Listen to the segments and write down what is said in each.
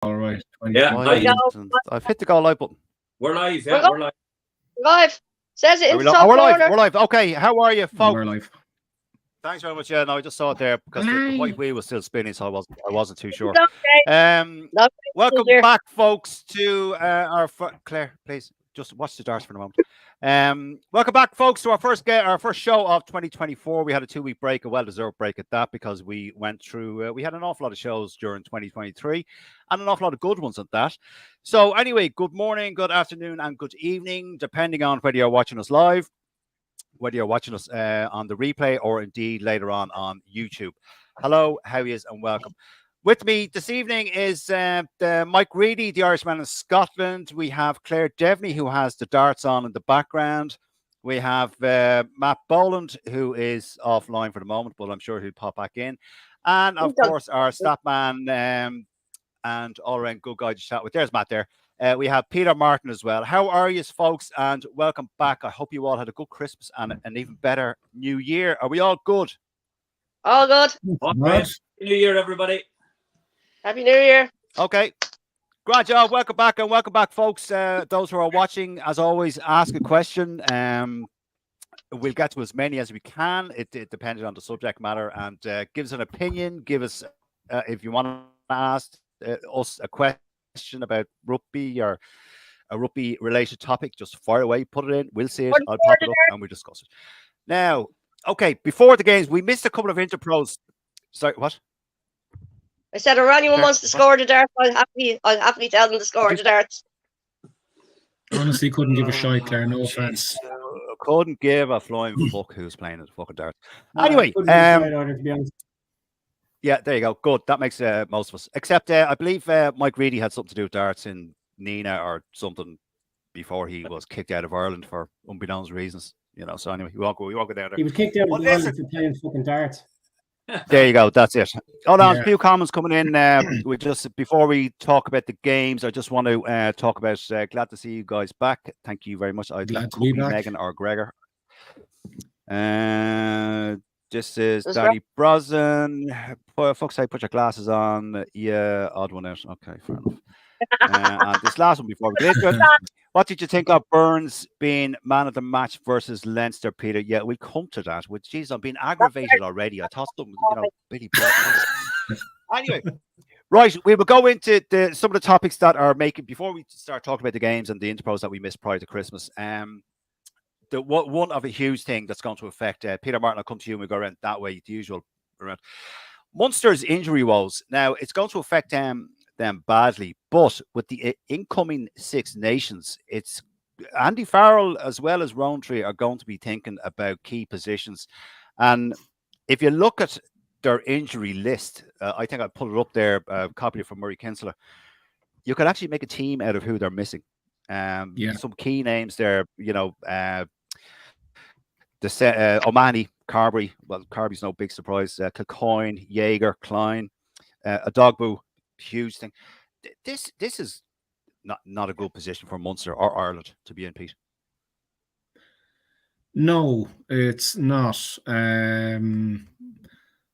All right. Yeah, I've hit the go live button. We're live. Yeah, we're live. Live. Says it in the top we're corner. live. We're live. Okay, how are you, folks? We're live. Thanks very much. Yeah, no, I just saw it there because the white wheel was still spinning, so I wasn't too sure. Welcome back, folks, to our Claire. Please just watch the darts for a moment. Welcome back, folks, to our first show of 2024. We had a 2-week break, a well-deserved break at that, because we went through. We had an awful lot of shows during 2023, and an awful lot of good ones at that. So, anyway, good morning, good afternoon, and good evening, depending on whether you're watching us live, whether you're watching us on the replay, or indeed later on YouTube. Hello, how are you, and welcome. With me this evening is Mike Reedy, the Irishman in Scotland. We have Claire Devaney, who has the darts on in the background. We have Matt Boland, who is offline for the moment, but I'm sure he'll pop back in. And, of course, our stat man and all-around good guy to chat with. There's Matt there. We have Peter Martin as well. How are you, folks? And welcome back. I hope you all had a good Christmas and an even better New Year. Are we all good? All good. All right. New Year, everybody. Happy New Year. Okay. Great job. Welcome back, and welcome back, folks. Those who are watching, as always, ask a question. We'll get to as many as we can. It depends on the subject matter, and give us an opinion. Give us, if you want to ask us a question about rugby or a rugby-related topic, just fire away, put it in. We'll see it. I'll pop it up, and we'll discuss it. Now, okay, before the games, we missed a couple of interpros. Sorry, what? I said, if anyone wants to score the darts, I'll happily tell them to score the darts. Honestly, couldn't give a shite, Claire. No offense. Couldn't give a flying fuck who's playing the fucking darts. Anyway, yeah, there you go. Good. That makes most of us. Except I believe Mike Reedy had something to do with darts in Nina or something before he was kicked out of Ireland for unbeknownst reasons. You know. So anyway, we won't go down there. He was kicked out of Ireland for playing fucking darts. There you go. That's it. Hold on, a few comments coming in. We just before we talk about the games, I just want to talk about. Glad to see you guys back. Thank you very much. Glad to be back. Megan or Gregor. This is Danny Brosnan. Fuck's sake, put your glasses on. Yeah, odd one out. Okay, fair enough. And this last one before we get into it. What did you think of Burns being man of the match versus Leinster, Peter? Yeah, we'll come to that. Which, geez, I'm being aggravated already. I thought something, Billy. Anyway, right, we will go into some of the topics that are making before we start talking about the games and the intros that we missed prior to Christmas. One of a huge thing that's going to affect Peter Martin. I'll come to you and we go around that way, the usual around Munster's injury woes. Now it's going to affect them badly, but with the incoming Six Nations, it's Andy Farrell as well as Rowntree are going to be thinking about key positions. And if you look at their injury list, I think I put it up there, copied it from Murray Kinsella. You could actually make a team out of who they're missing. Some key names there, O'Mahony, Carberry. Well, Carberry's no big surprise. Kilcoyne, Jaeger, Klein, Adogbu. Huge thing. This is not a good position for Munster or Ireland to be in, Pete. No, it's not.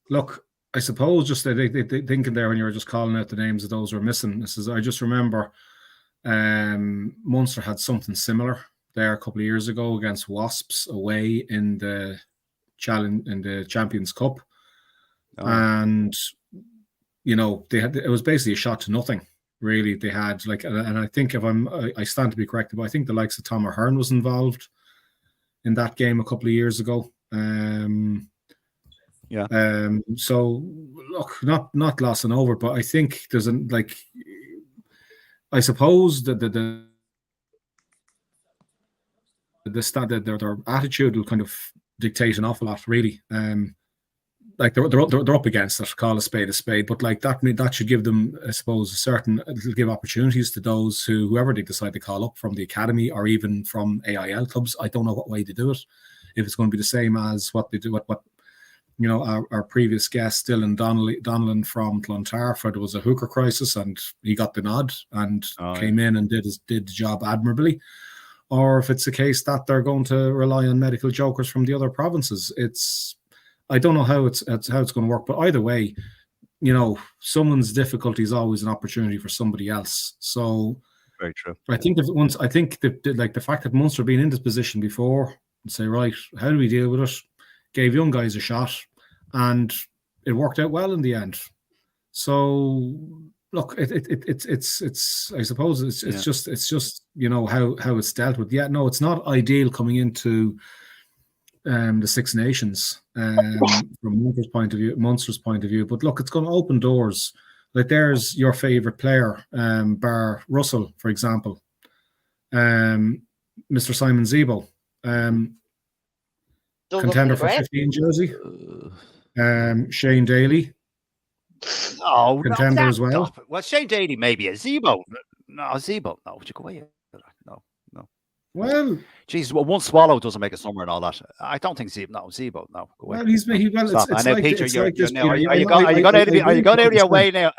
Look, I suppose just they thinking there when you were just calling out the names of those who are missing. I just remember Munster had something similar there a couple of years ago against Wasps away in the Champions Cup, and it was basically a shot to nothing. Really, they had and I think I stand to be corrected, but I think the likes of Tom O'Hearn was involved in that game a couple of years ago. So look, not glossing over, but I think there's I suppose that their attitude will kind of dictate an awful lot, really. They're up against it. Call a spade, but that should give them, I suppose, it'll give opportunities to those whoever they decide to call up from the academy or even from AIL clubs. I don't know what way to do it. If it's going to be the same as what they do, our previous guest Dylan Donnellan from Clontarf, there was a hooker crisis and he got the nod and came in and did the job admirably. Or if it's a case that they're going to rely on medical jokers from the other provinces, I don't know how it's going to work, but either way, someone's difficulty is always an opportunity for somebody else. So very true. I think the fact that Munster being in this position before and say, right, how do we deal with it? Gave young guys a shot, and it worked out well in the end. So look, it's I suppose it's just how it's dealt with. Yeah, no, it's not ideal coming into the Six Nations from Munster's point of view. But look, it's going to open doors. Like there's your favourite player, bar Russell, for example, Mr. Simon Zebo, contender for 15 jersey, Shane Daly, contender as well. Well, Shane Daly maybe a Zebo. No, Zebo. No, would you go away? No. Well, Jesus, one swallow doesn't make a summer and all that. I don't think Zebo. No, go away. Well, it's I know, like, Peter. it's Are you going out of your way now?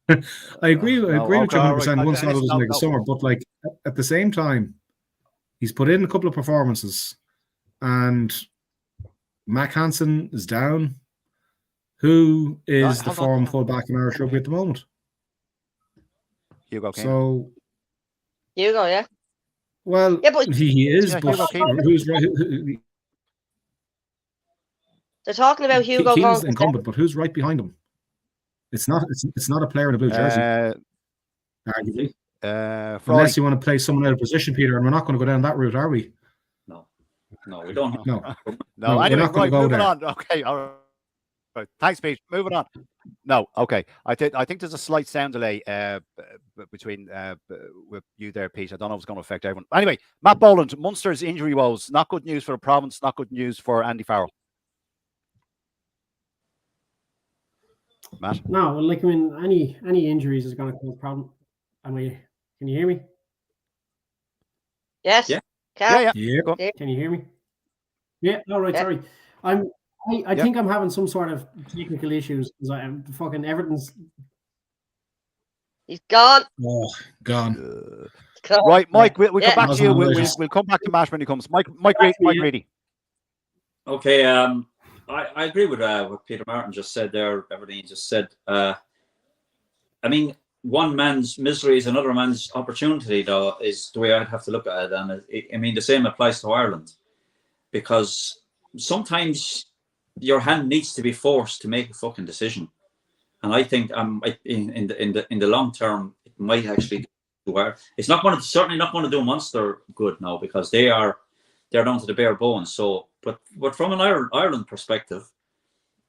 I agree with you 100%. One swallow doesn't make a summer, but like at the same time, he's put in a couple of performances, and Mac Hansen is down. Who is the form fullback in Irish rugby at the moment? Hugo Kane. So Hugo, yeah. Well, yeah, but he is. Yeah, but who's right? They're talking about Hugo. Keane's the incumbent, but who's right behind him? It's not a player in a blue jersey. Arguably. Unless you want to play someone out of position, Peter, and we're not going to go down that route, are we? No, we don't. No. Anyway, we're not going to go there. On. Okay, all right. Thanks, Pete. Moving on. No, okay. I think there's a slight sound delay between with you there, Pete. I don't know if it's going to affect everyone. Anyway, Matt Boland, Munster's injury woes. Not good news for the province. Not good news for Andy Farrell. Matt? No, well, like, I mean, any injuries is going to cause a problem. Can you hear me? Yes. Yeah. Yeah. Can you hear me? Yeah. All right. Yeah. Sorry. I think I'm having some sort of technical issues because I'm fucking everything's. He's gone. Oh, gone. Right, Mike. We'll come back to you. We'll come back to Matt when he comes. Mike Reedy. Okay. I agree with what Peter Martin just said there. Everything he just said. I mean, one man's misery is another man's opportunity, though, is the way I'd have to look at it. And I mean, the same applies to Ireland, because sometimes your hand needs to be forced to make a fucking decision. And I think in the long term, it might actually do Ireland. It's certainly not going to do Munster good now, because they're down to the bare bones. So, but from an Ireland perspective,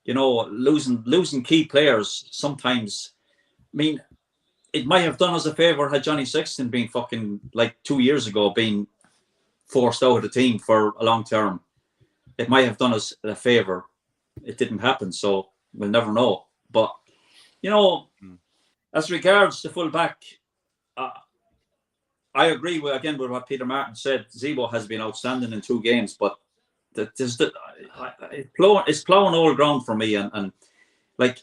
losing key players sometimes, I mean, it might have done us a favour had Johnny Sexton been fucking like 2 years ago being forced out of the team for a long term. It might have done us a favour. It didn't happen, so we'll never know. But as regards the full back, I agree with what Peter Martin said. Zebo has been outstanding in 2 games, but it's plowing old ground for me, and like,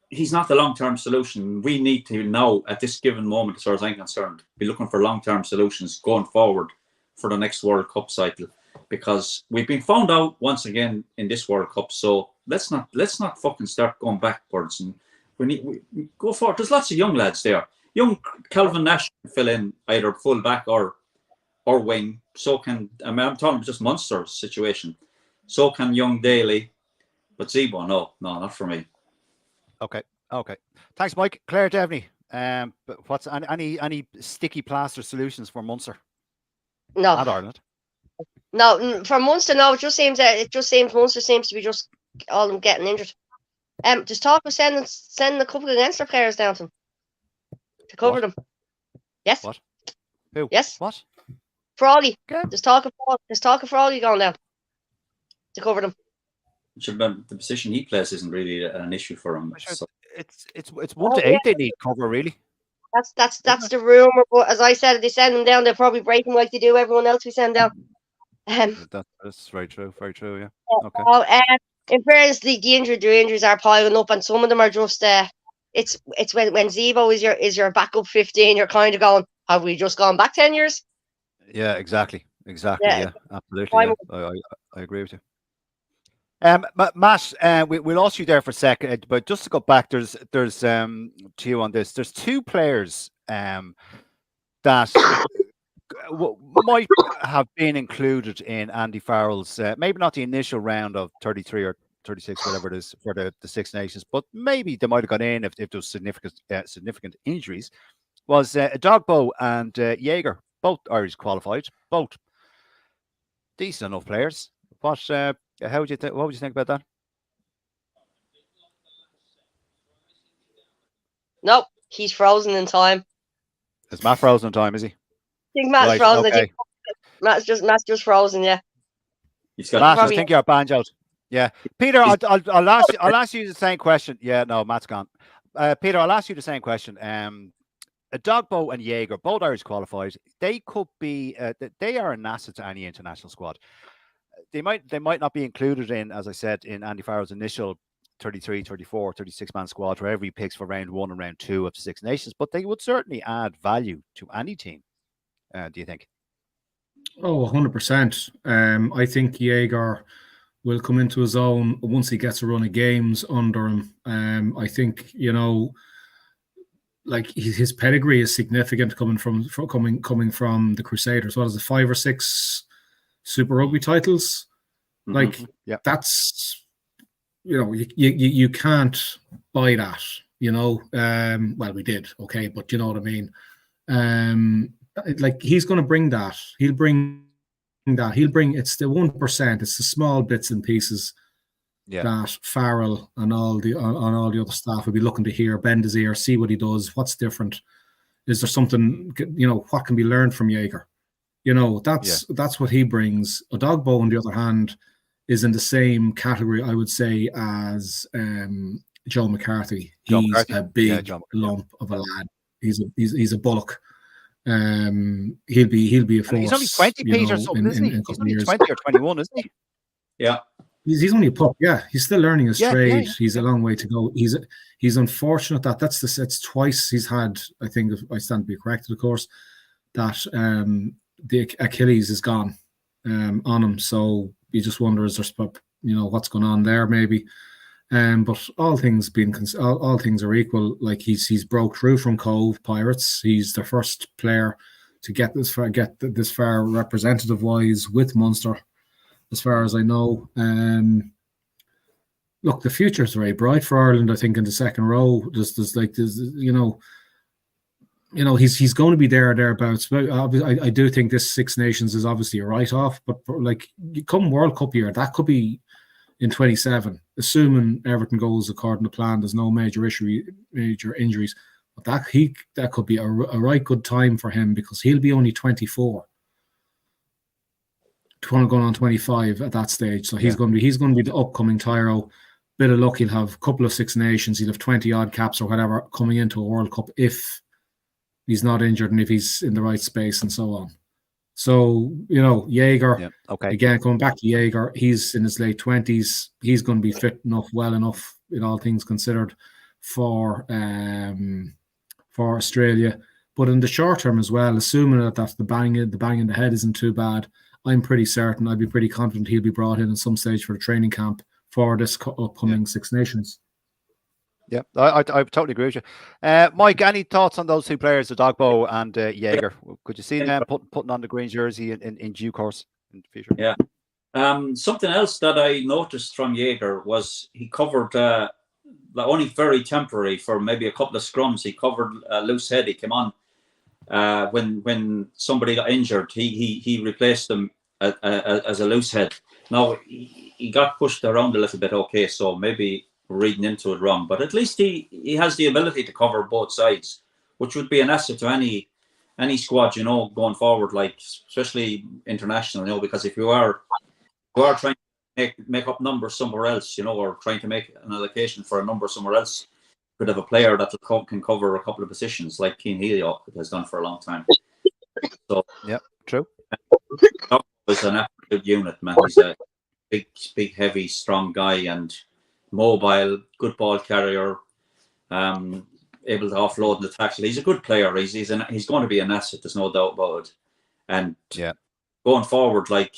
he's not the long-term solution. We need to now, at this given moment, as far as I'm concerned, be looking for long-term solutions going forward for the next World Cup cycle, because we've been found out once again in this World Cup. So let's not fucking start going backwards, and we go forward. There's lots of young lads there. Young Calvin Nash can fill in either full back or wing. So can, I'm talking just Munster's situation. So can young Daly, but Zebo, no, not for me. Okay. Thanks, Mike. Claire Devney. But what's any sticky plaster solutions for Munster? No. And Ireland. No, for Munster, no. It just seems Munster seems to be just all of them getting injured. Just talk with sending a couple of Leinster players down to them to cover them. Yes. What? Who? Yes. What? Frawley. Okay. There's talk of Frawley going down to cover them. The position he plays isn't really an issue for him. So. It's 1 to 8 they need cover, really. That's the rumor. But as I said, if they send them down, they'll probably break them like they do everyone else we send down. That's very true. Very true. Yeah. Okay. In fairness, the injuries are piling up, and some of them are just. It's when Zebo is your backup 15. You're kind of going, have we just gone back 10 years? Yeah. Exactly. Yeah. Absolutely. Yeah. I agree with you. Matt, we lost you there for a second, but just to go back, there's to you on this. There's two players that might have been included in Andy Farrell's, maybe not the initial round of 33 or 36, whatever it is, for the Six Nations, but maybe they might have gone in if there was significant injuries. Was Dogbo and Jaeger, both Irish qualified, both decent enough players. What would you think about that? Nope, he's frozen in time. Is Matt frozen in time? Is he? I think Matt's right, frozen. Okay. I think Matt's just frozen. Yeah. Matt, I think you're banjoed. Yeah, Peter, I'll ask you the same question. Yeah, no, Matt's gone. Peter, I'll ask you the same question. Dogbo and Jaeger, both Irish qualified. They could be. They are an asset to any international squad. They might not be included in, as I said, in Andy Farrell's initial 33, 34, 36-man squad, wherever he picks for round 1 and round 2 of the Six Nations, but they would certainly add value to any team. Do you think? Oh, 100%. I think Jaeger will come into his own once he gets a run of games under him. I think, like his pedigree is significant coming from the Crusaders. What is it, 5 or 6 Super Rugby titles? Like that's you can't buy that. Well, we did, okay, but you know what I mean. Like he's going to bring that. He'll bring that. It's the 1%. It's the small bits and pieces that Farrell and all the other staff will be looking to hear. Bend his ear, see what he does. What's different? Is there something? What can be learned from Jaeger? That's what he brings. Dogbo, on the other hand, is in the same category, I would say, as Joe McCarthy. He's a big lump of a lad. He's a bullock. He'll be a force. He's only 20, Peter, isn't he? He's only 20 or 21, isn't he? Yeah. He's only a pup. Yeah, he's still learning his trade. Yeah. He's a long way to go. He's unfortunate that it's twice he's had. I think, if I stand to be corrected, of course, that the Achilles is gone on him. So you just wonder, is there what's going on there? Maybe. But all things are equal. Like he's broke through from Cove Pirates. He's the first player to get this far representative wise with Munster, as far as I know. Look, the future is very bright for Ireland. I think in the second row, he's going to be thereabouts. I do think this Six Nations is obviously a write-off, but like come World Cup year, that could be in 27, assuming everything goes according to plan. There's no major injuries, but that could be a right good time for him, because he'll be only 24, going on 25 at that stage. So he's going to be the upcoming Tyro. Bit of luck, he'll have a couple of Six Nations. He'll have 20 odd caps or whatever coming into a World Cup if he's not injured and if he's in the right space and so on. So, Jaeger, again, coming back to Jaeger, he's in his late 20s. He's going to be fit enough, well enough, in all things considered, for Australia. But in the short term as well, assuming that the bang in the head isn't too bad, I'm pretty certain, I'd be pretty confident he'll be brought in at some stage for a training camp for this upcoming Six Nations. Yeah, I totally agree with you. Mike, any thoughts on those two players, the Dogbo and Jaeger? Could you see them putting on the green jersey in due course in the future? Yeah. Something else that I noticed from Jaeger was he covered only very temporary for maybe a couple of scrums. He covered a loose head. He came on when somebody got injured. He replaced them as a loose head. Now he got pushed around a little bit. Okay, so maybe reading into it wrong, but at least he has the ability to cover both sides, which would be an asset to any squad, going forward, like especially international, because if you are trying to make up numbers somewhere else, or trying to make an allocation for a number somewhere else, you could have a player that can cover a couple of positions, like Keane Healy has done for a long time. So yeah, true. He's an absolute unit, man. He's a big, heavy, strong guy and mobile, good ball carrier, able to offload the tackle. He's a good player. He's going to be an asset. There's no doubt about it. And going forward, like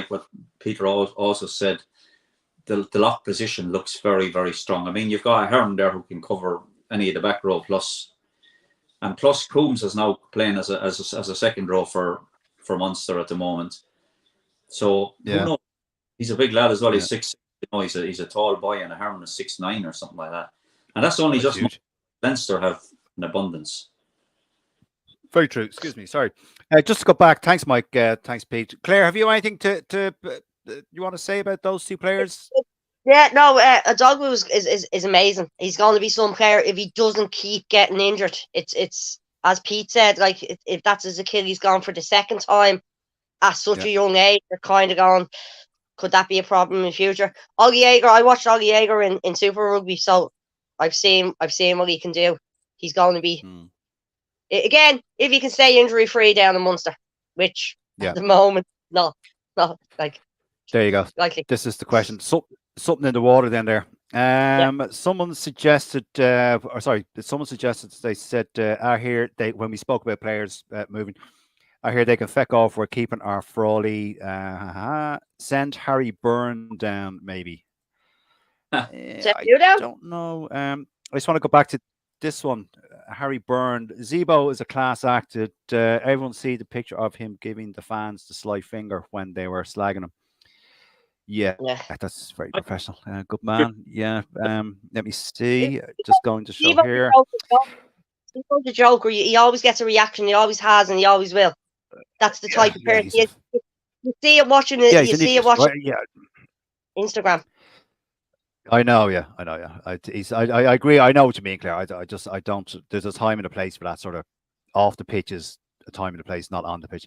what Peter also said, the lock position looks very, very strong. I mean, you've got a Hearn there who can cover any of the back row, plus Coombs is now playing as a second row for Munster at the moment. So who knows? He's a big lad as well. He's 6'6". You know, he's a tall boy, and a Hearn is 6'9" or something like that. And that's only just Leinster have an abundance. Very true. Excuse me. Sorry. Just to go back. Thanks, Mike. Thanks, Pete. Claire, have you anything to you want to say about those two players? Yeah, no, Adogwu is amazing. He's going to be some player if he doesn't keep getting injured. It's as Pete said, like if that's his Achilles gone for the second time at such a young age, they're kind of going, could that be a problem in the future? Ollie Yeager, I watched Ollie Yeager in Super Rugby, so I've seen what he can do. He's going to be again, if he can stay injury free down in Munster, which at the moment, no, like. There you go. Likely. This is the question. Something in the water then there. Someone suggested, they said, I hear when we spoke about players moving, I hear they can feck off. We're keeping our Frawley. Send Harry Byrne down, maybe. I don't know. I just want to go back to this one. Harry Byrne. Zebo is a class act. Did everyone see the picture of him giving the fans the sly finger when they were slagging him? Yeah, that's very professional. Good man. Yeah. Let me see. Just going to show here. He's a joker. He always gets a reaction. He always has, and he always will. That's the type of person. You see it watching it. You see it watching. Instagram. I know. Yeah. I agree. I know what you mean, Claire. I don't. There's a time and a place for that sort of off the pitch is a time and a place, not on the pitch.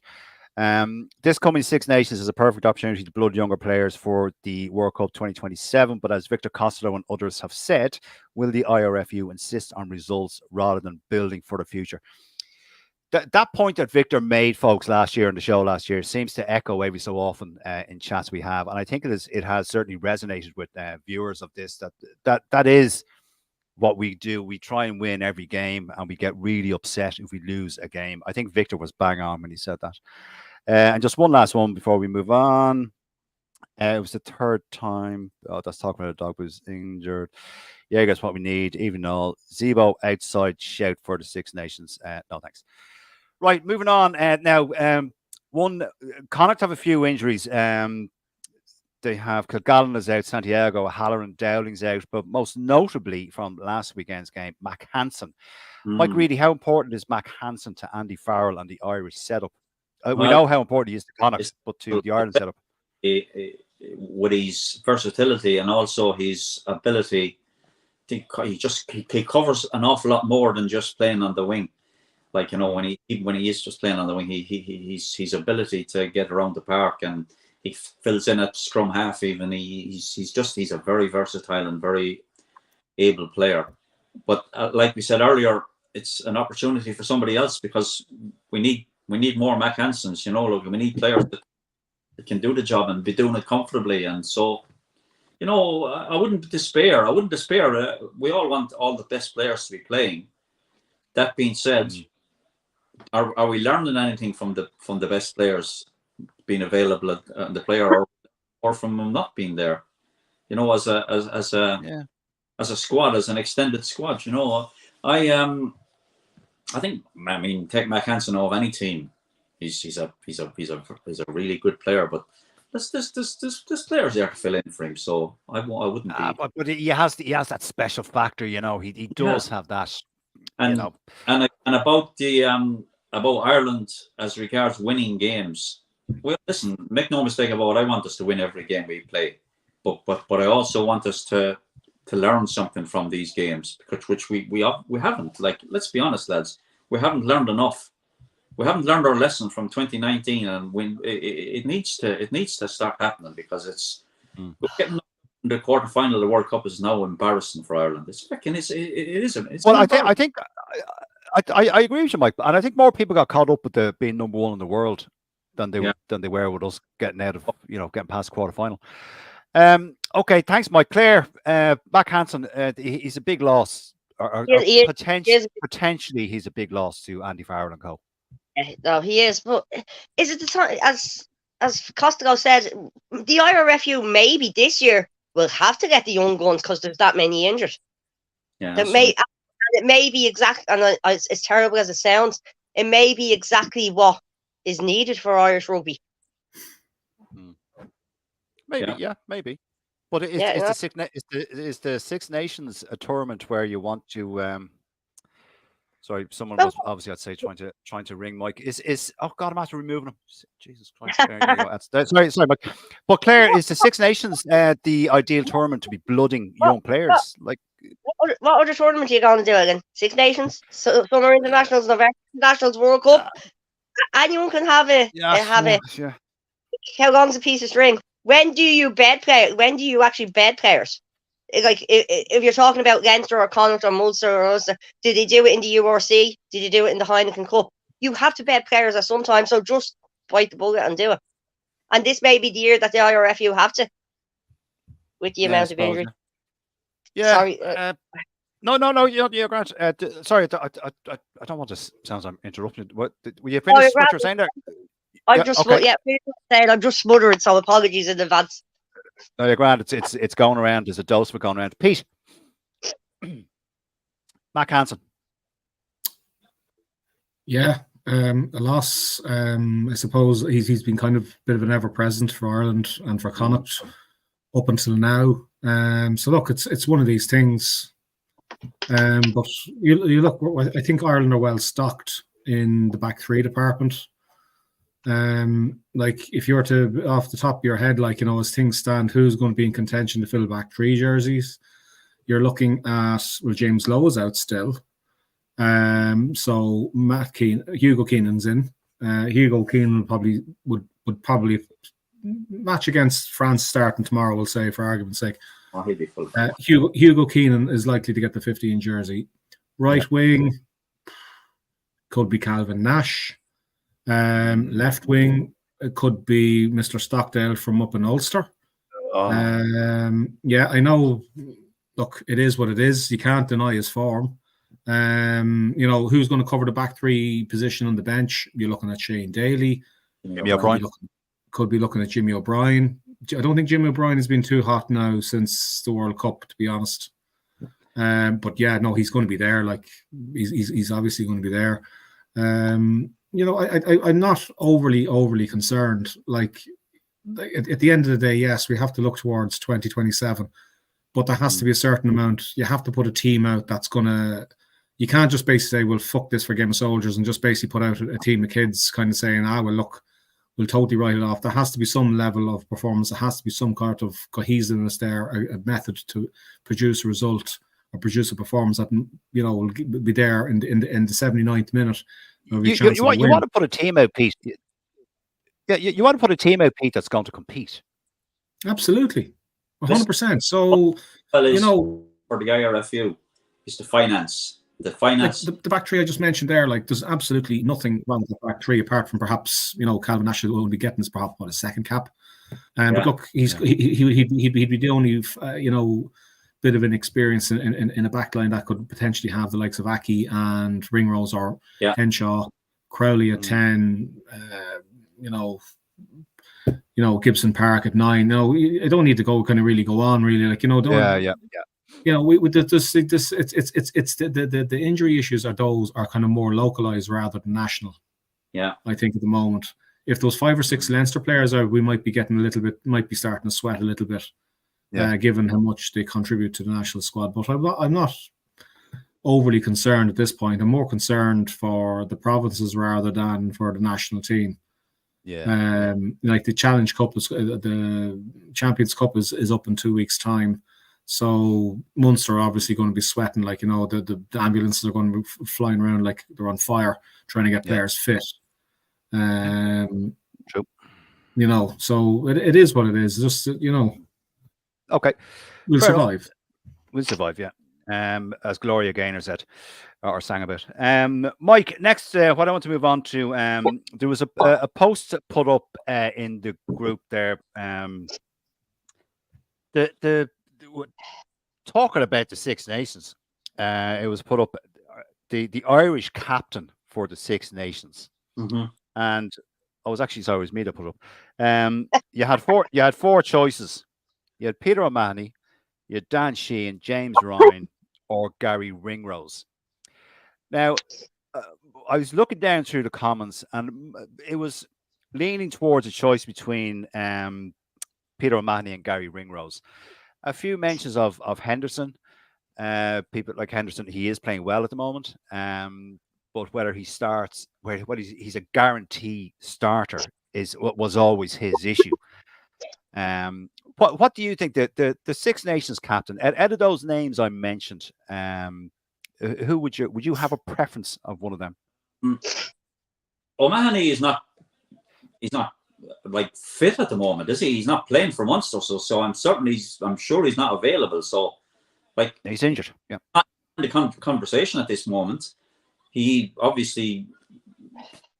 This coming Six Nations is a perfect opportunity to blood younger players for the World Cup 2027. But as Victor Costello and others have said, will the IRFU insist on results rather than building for the future? That point that Victor made, folks, last year on the show last year seems to echo every so often in chats we have, and I think it has certainly resonated with viewers of this. That is what we do. We try and win every game, and we get really upset if we lose a game. I think Victor was bang on when he said that. And just one last one before we move on. It was the third time. Oh, that's talking about a dog who's injured. Yeah, that's what we need. Even though Zebo outside shout for the Six Nations. No, thanks. Right, moving on. Now, Connacht have a few injuries. They have Kilgallen is out, Santiago, Halloran, Dowling's out, but most notably from last weekend's game, Mac Hansen. Mike Reedy, how important is Mac Hansen to Andy Farrell and the Irish setup? We know how important he is to Connacht, but to the Ireland setup. With his versatility and also his ability, he covers an awful lot more than just playing on the wing. Like, you know, when he is just playing on the wing, his ability to get around the park, and he fills in at scrum half even. He's a very versatile and very able player. But like we said earlier, it's an opportunity for somebody else, because we need more Mac Hansens. You know, look, we need players that can do the job and be doing it comfortably. And so, you know, I wouldn't despair. We all want all the best players to be playing. That being said, are we learning anything from the best players being available at the player, or from them not being there? You know, as a squad, as an extended squad. You know, I think, I mean, take Mac Hansen of any team. He's a really good player, but there's players there to fill in for him. So I wouldn't be. But he has that special factor. You know, he does have that. And you know, and about the about Ireland as regards winning games. Well, listen, make no mistake about it. I want us to win every game we play, but I also want us to learn something from these games, which we haven't. Like, let's be honest, lads, we haven't learned enough. We haven't learned our lesson from 2019, and when it needs to start happening, because it's we're getting the quarterfinal of the World Cup is now embarrassing for Ireland. It's fucking it isn't. Well, I think I agree with you, Mike, and I think more people got caught up with being number one in the world than they were with us getting out of getting past the quarterfinal. Okay, thanks, Mike. Claire, Mac Hansen, he's a big loss, or potentially he's a big loss to Andy Farrell and co. No, he is. But is it the time, as Costello said, the IRFU maybe this year will have to get the young guns because there's that many injured. Yeah, it may be exactly, and it's terrible as it sounds, it may be exactly what is needed for Irish rugby. Maybe, yeah, maybe. But is the Six Nations a tournament where you want to? Sorry, someone was obviously, I'd say, trying to ring Mike. Oh God, I'm after removing him. Jesus Christ! There you go. Sorry, Mike. But Claire, is the Six Nations the ideal tournament to be blooding young players? Like, what other tournament are you going to do again? Six Nations, Summer Internationals, November Internationals, World Cup. Anyone can have a how long's a piece of string? When do you bed play? When do you actually bed players? Like if you're talking about Leinster or Connacht or Munster or Ulster, did they do it in the URC? Did you do it in the Heineken Cup? You have to bed players at some time, so just bite the bullet and do it. And this may be the year that the IRFU have to, with the amount of injury. Yeah. Sorry. No, you're grand. Sorry, I don't want to sound I'm interrupting. What were you finished what you're saying there? I'm just smothering, so apologies in advance. No, you're grand. It's going around. There's a dose of it going around. Pete, Mac Hansen. Yeah, a loss. I suppose he's been kind of a bit of an ever present for Ireland and for Connacht up until now. So look, it's one of these things. But you look. I think Ireland are well stocked in the back three department. Like if you're to off the top of your head, like as things stand, who's going to be in contention to fill back three jerseys? You're looking at James Lowe is out still. So Hugo Keenan's in. Hugo Keenan would probably match against France starting tomorrow. We'll say for argument's sake. He'll be full. Hugo Keenan is likely to get the 15 jersey. Right wing could be Calvin Nash. Left wing, it could be Mr. Stockdale from up in Ulster. Yeah, I know. Look, it is what it is. You can't deny his form. Who's going to cover the back three position on the bench? You're looking at Shane Daly. Jimmy O'Brien. Could be looking at Jimmy O'Brien. I don't think Jimmy O'Brien has been too hot now since the World Cup, to be honest. But yeah, no, he's going to be there. Like he's obviously going to be there. I'm not overly concerned. Like at the end of the day, yes, we have to look towards 2027, but there has to be a certain amount. You have to put a team out that's gonna. You can't just basically say, "Well, fuck this for Game of Soldiers," and just basically put out a team of kids, kind of saying, "Well, look, we'll totally write it off." There has to be some level of performance. There has to be some kind of cohesiveness there, a method to produce a result or produce a performance that will be there in the 79th minute. You want to put a team out, Pete. Yeah, you want to put a team out, Pete, that's going to compete. Absolutely, 100%. So for the IRFU is the finance. The finance, the back three I just mentioned there, like there's absolutely nothing wrong with the back three apart from perhaps Calvin Nash will only be getting his perhaps a second cap. But look, he'd be the only bit of an experience in a backline that could potentially have the likes of Aki and Ringrose or Henshaw, Crowley at 10, Gibson Park at 9. No, I don't need to go on really. Like it's the injury issues are kind of more localized rather than national. Yeah, I think at the moment, if those 5 or 6 Leinster players are, we might be getting might be starting to sweat a little bit. Given how much they contribute to the national squad. But I'm not overly concerned at this point. I'm more concerned for the provinces rather than for the national team. Yeah. Like the Challenge Cup, the Champions Cup is up in 2 weeks' time. So Munster are obviously going to be sweating, like the ambulances are going to be flying around like they're on fire, trying to get players fit. True. So it is what it is. Just Okay. We'll survive. We'll survive, yeah. As Gloria Gaynor said or sang about. Mike, next, what I want to move on to, there was a post put up in the group there. The talking about the Six Nations. It was put up the Irish captain for the Six Nations, and I was actually sorry, it was me that put it up. You had 4 choices. You had Peter O'Mahony, you had Dan Sheehan, James Ryan, or Gary Ringrose. Now, I was looking down through the comments, and it was leaning towards a choice between Peter O'Mahony and Gary Ringrose. A few mentions of Henderson. People like Henderson, he is playing well at the moment. But whether he starts, he's a guarantee starter is what was always his issue. What do you think the Six Nations captain out of those names I mentioned? Who would you have a preference of one of them? O'Mahony is not. He's not like fit at the moment, is he? He's not playing for Munster, so I'm sure he's not available. So, like, he's injured. Yeah, not in the conversation at this moment. He obviously,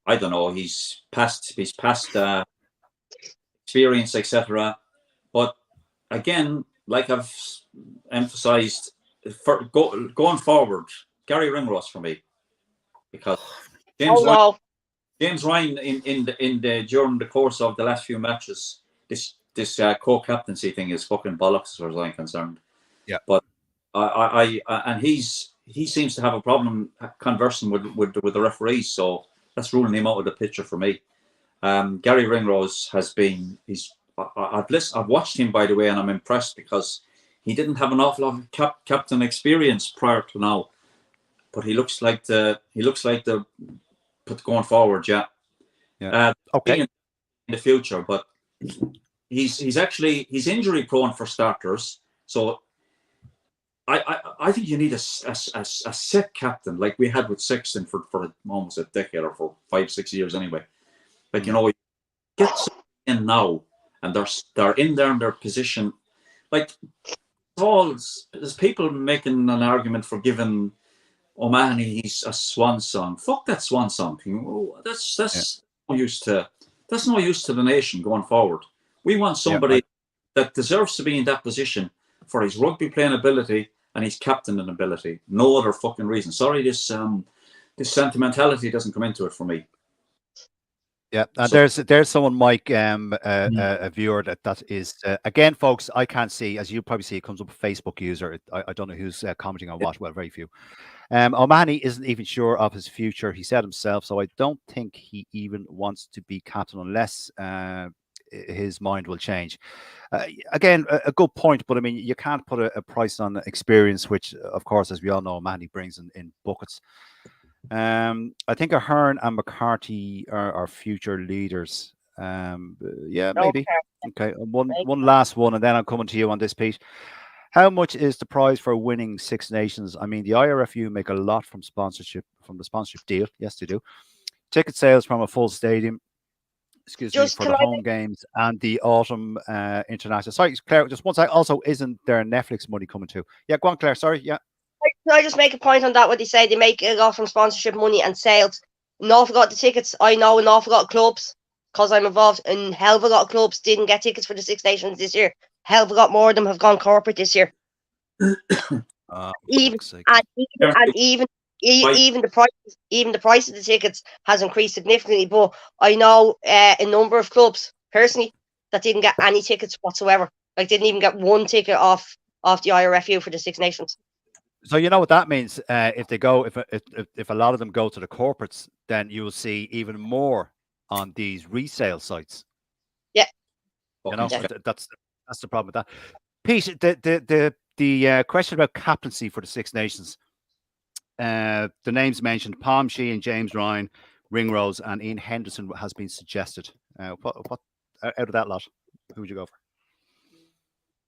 I don't know. He's past experience, etc. But again, like I've emphasised, going forward, Gary Ringrose for me, because James Ryan during the course of the last few matches, this co-captaincy thing is fucking bollocks as far as I'm concerned. Yeah, but and he seems to have a problem conversing with the referees, so that's ruling him out of the picture for me. Gary Ringrose has been I've watched him, by the way, and I'm impressed because he didn't have an awful lot of captain experience prior to now, but he looks like the but going forward, okay, in the future. But he's injury prone for starters. So I think you need a set captain like we had with Sexton for almost a decade, or for 5-6 years anyway. Like, get in now, and they're in there in their position. Like, there's people making an argument for giving O'Mahony he's a swan song. Fuck that swan song thing. Oh, that's no use to the nation going forward. We want somebody that deserves to be in that position for his rugby playing ability and his captaining ability. No other fucking reason. Sorry, this sentimentality doesn't come into it for me. Yeah, and there's someone, Mike, a viewer that is again, folks. I can't see, as you probably see, it comes up a Facebook user. I don't know who's commenting on what. Well, very few. O'Mahony isn't even sure of his future. He said himself, so I don't think he even wants to be captain unless his mind will change. Again, a good point, but I mean, you can't put a price on experience, which, of course, as we all know, O'Mahony brings in buckets. I think Ahern and McCarthy are future leaders. Yeah, maybe. Okay, one last one, and then I'm coming to you on this, Pete. How much is the prize for winning Six Nations? I mean, the IRFU make a lot from the sponsorship deal. Yes, they do. Ticket sales from a full stadium. Excuse me, for the home games and the autumn international. Sorry, Claire, just one second. Also, isn't there Netflix money coming too? Yeah, go on, Claire. Sorry, yeah. Can I just make a point on that? What they say, they make a lot from sponsorship money and sales. An awful lot of the tickets. I know an awful lot of clubs, because I'm involved, and hell of a lot of clubs didn't get tickets for the Six Nations this year. Hell of a lot more of them have gone corporate this year. Even the price of the tickets has increased significantly. But I know a number of clubs personally that didn't get any tickets whatsoever. Like, didn't even get one ticket off the IRFU for the Six Nations. So you know what that means? If a lot of them go to the corporates, then you will see even more on these resale sites. Yeah, that's the problem with that. Pete, the question about captaincy for the Six Nations. The names mentioned: Palm Sheehan, James Ryan, Ringrose, and Ian Henderson has been suggested. What out of that lot, who would you go for?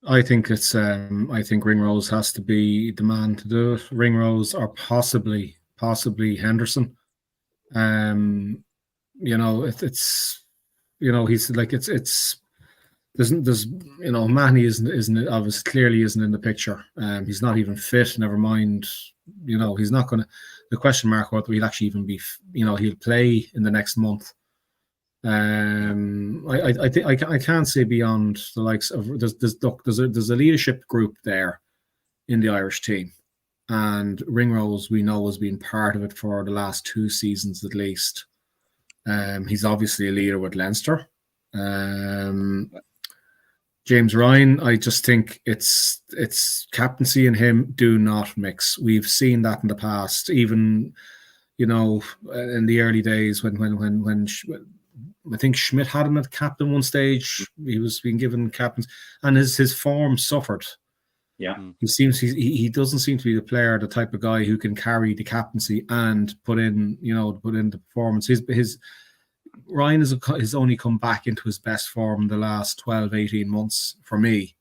I think Ringrose has to be the man to do it. Ringrose, or possibly Henderson. He's like there's Mahoney isn't obviously clearly isn't in the picture. He's not even fit. Never mind, he's not going to. The question mark whether he'll actually even be, he'll play in the next month. I think I can't say beyond the likes of there's a leadership group there in the Irish team, and Ringrose we know has been part of it for the last 2 seasons at least. He's obviously a leader with Leinster. James Ryan, I just think it's captaincy and him do not mix. We've seen that in the past, even in the early days when I think Schmidt had him at captain one stage. He was being given captains, and his form suffered. Yeah, he doesn't seem to be the type of guy who can carry the captaincy and put in the performance. Ryan has only come back into his best form in the last 12, 18 months for me.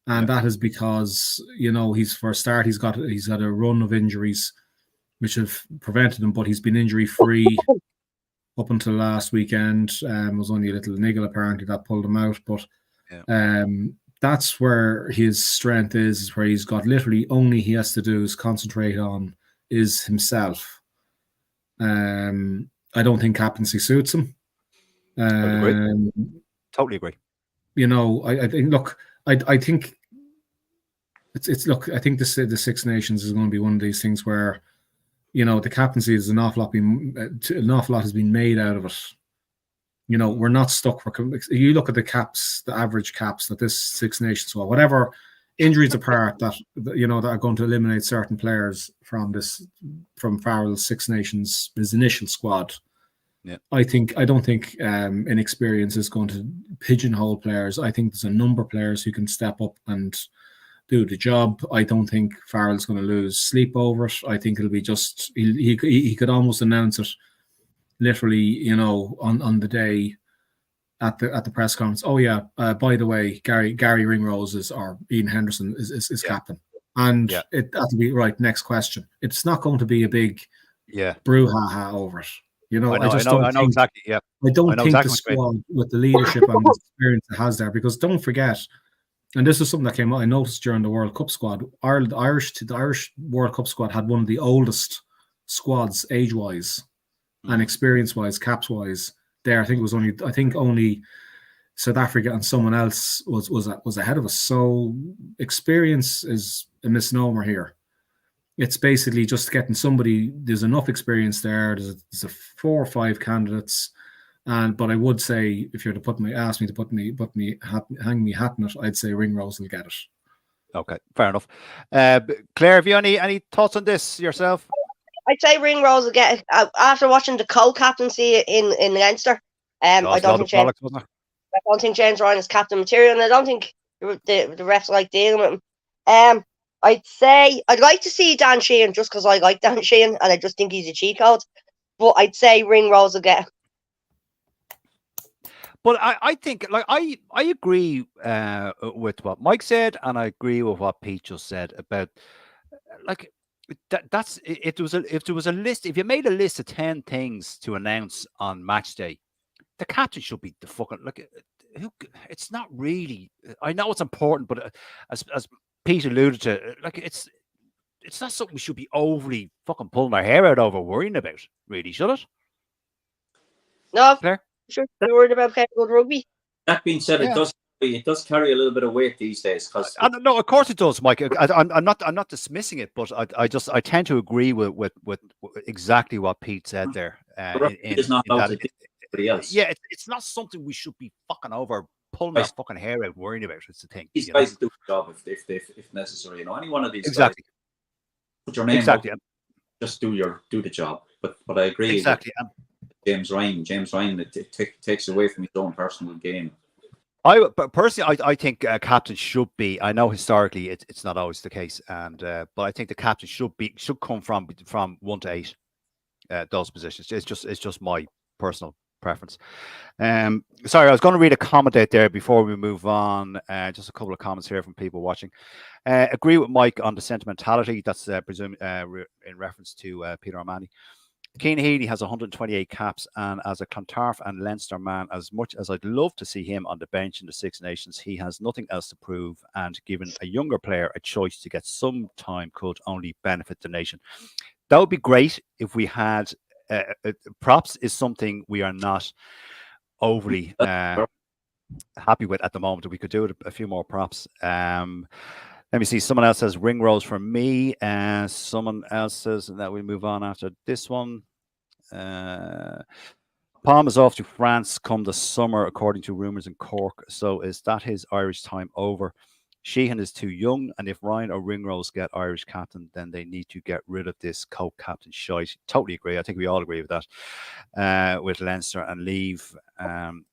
And that is because, he's got a run of injuries which have prevented him, but he's been injury free up until last weekend. It was only a little niggle apparently that pulled him out. But that's where his strength is where he's got literally only he has to do is concentrate on is himself. I don't think captaincy suits him. Totally agree. I think. Look, I think it's. Look, I think the Six Nations is going to be one of these things where, the captaincy is an awful lot has been made out of it. We're not stuck. You look at the caps, the average caps that this Six Nations, whatever injuries apart, that are going to eliminate certain players from Farrell's Six Nations, his initial squad. Yeah, I don't think inexperience is going to pigeonhole players. I think there's a number of players who can step up and do the job. I don't think Farrell's going to lose sleep over it. I think it'll be just he could almost announce it literally, on the day at the press conference. Oh yeah, by the way, Gary Ringrose or Ian Henderson is captain, and that'll be right. Next question. It's not going to be a big brouhaha over it. I know exactly. Yeah, I don't think the squad with the leadership and the experience it has there, because don't forget, and this is something that came out I noticed during the World Cup squad. The Irish World Cup squad had one of the oldest squads age-wise and experience-wise, caps-wise. There, I think only South Africa and someone else was ahead of us. So experience is a misnomer here. It's basically just getting somebody. There's enough experience there. There's a 4 or 5 candidates, but I would say if you're to hang me hat in it, I'd say Ringrose will get it. Okay, fair enough. Claire, have you any thoughts on this yourself? I'd say Ringrose will get it. After watching the co-captaincy in Leinster. I don't think James Ryan is captain material, and I don't think the refs like dealing with him. I'd say I'd like to see Dan Sheehan just because I like Dan Sheehan and I just think he's a cheat code. But I'd say Ringrose will get it. But I think, I agree with what Mike said, and I agree with what Pete just said about if there was a list, if you made a list of 10 things to announce on match day, the captain should be the fucking it's not really. I know it's important, but as Pete alluded to, it's not something we should be overly fucking pulling our hair out over worrying about, really, should it? No, Claire? Sure, you're worried about playing good rugby. That being said, it does carry a little bit of weight these days. No, of course it does, Mike. I'm not dismissing it, but I tend to agree with exactly what Pete said there. It's not everybody else. Yeah, it's not something we should be fucking over pulling our fucking hair out worrying about. It's the thing. These guys do the job if necessary. Any one of these exactly. Guys, put your name up, just do the job. But I agree. Exactly. James Ryan, it takes away from his own personal game. But personally, I think captain should be. I know historically it's not always the case, but I think the captain should come from 1 to 8. Those positions. It's just my personal preference. Sorry, I was going to read a comment out there before we move on. Just a couple of comments here from people watching. Agree with Mike on the sentimentality. That's presumed in reference to Peter O'Mahony. Cian Healy has 128 caps, and as a Clontarf and Leinster man, as much as I'd love to see him on the bench in the Six Nations, he has nothing else to prove, and giving a younger player a choice to get some time could only benefit the nation. That would be great if we had props. Is something we are not overly happy with at the moment. We could do it a few more props. Let me see. Someone else says Ringrose for me. Someone else says that we move on after this one. Palm is off to France come the summer, according to rumours in Cork. So is that his Irish time over? Sheehan is too young, and if Ryan or Ringrose get Irish captain, then they need to get rid of this co-captain shite. Totally agree. I think we all agree with that. With Leinster and leave, and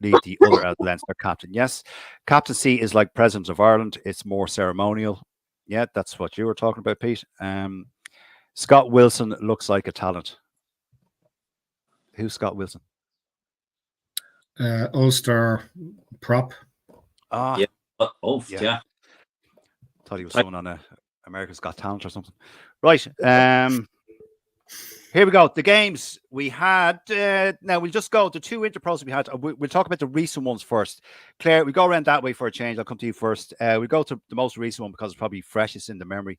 leave the other as Leinster captain. Yes, captaincy is like President of Ireland. It's more ceremonial. Yeah, that's what you were talking about, Pete. Scott Wilson looks like a talent. Who's Scott Wilson? Ulster prop. Ah, yeah. Yeah. Thought he was someone on America's Got Talent or something. Right. Here we go. The games we had. Now we'll just go the 2 interpros we had. We'll talk about the recent ones first. Claire, we go around that way for a change. I'll come to you first. We go to the most recent one because it's probably freshest in the memory.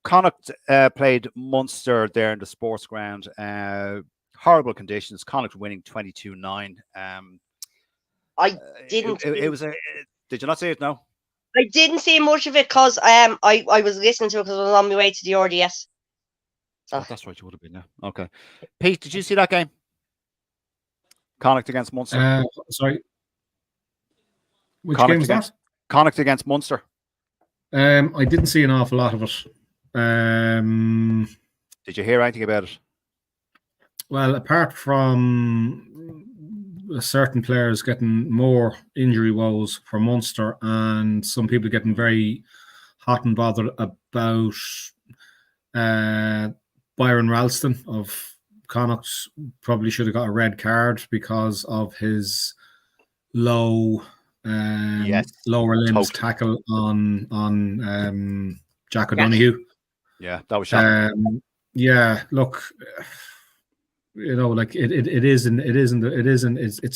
Connacht played Munster there in the sports ground. Horrible conditions. Connacht winning 22-9. I didn't. It was a. Did you not see it? No. I didn't see much of it because I was listening to it because I was on my way to the RDS. So. Oh, that's right. You would have been there. Okay. Pete, did you see that game? Connacht against Munster. Sorry. Which Connacht game was that? Connacht against Munster. I didn't see an awful lot of it. Did you hear anything about it? Well, apart from certain players getting more injury woes for Munster and some people getting very hot and bothered about Byron Ralston of Connacht probably should have got a red card because of his lower limbs tackle on Jack O'Donoghue. Yeah, that was shocking. Yeah, look, you know, like it's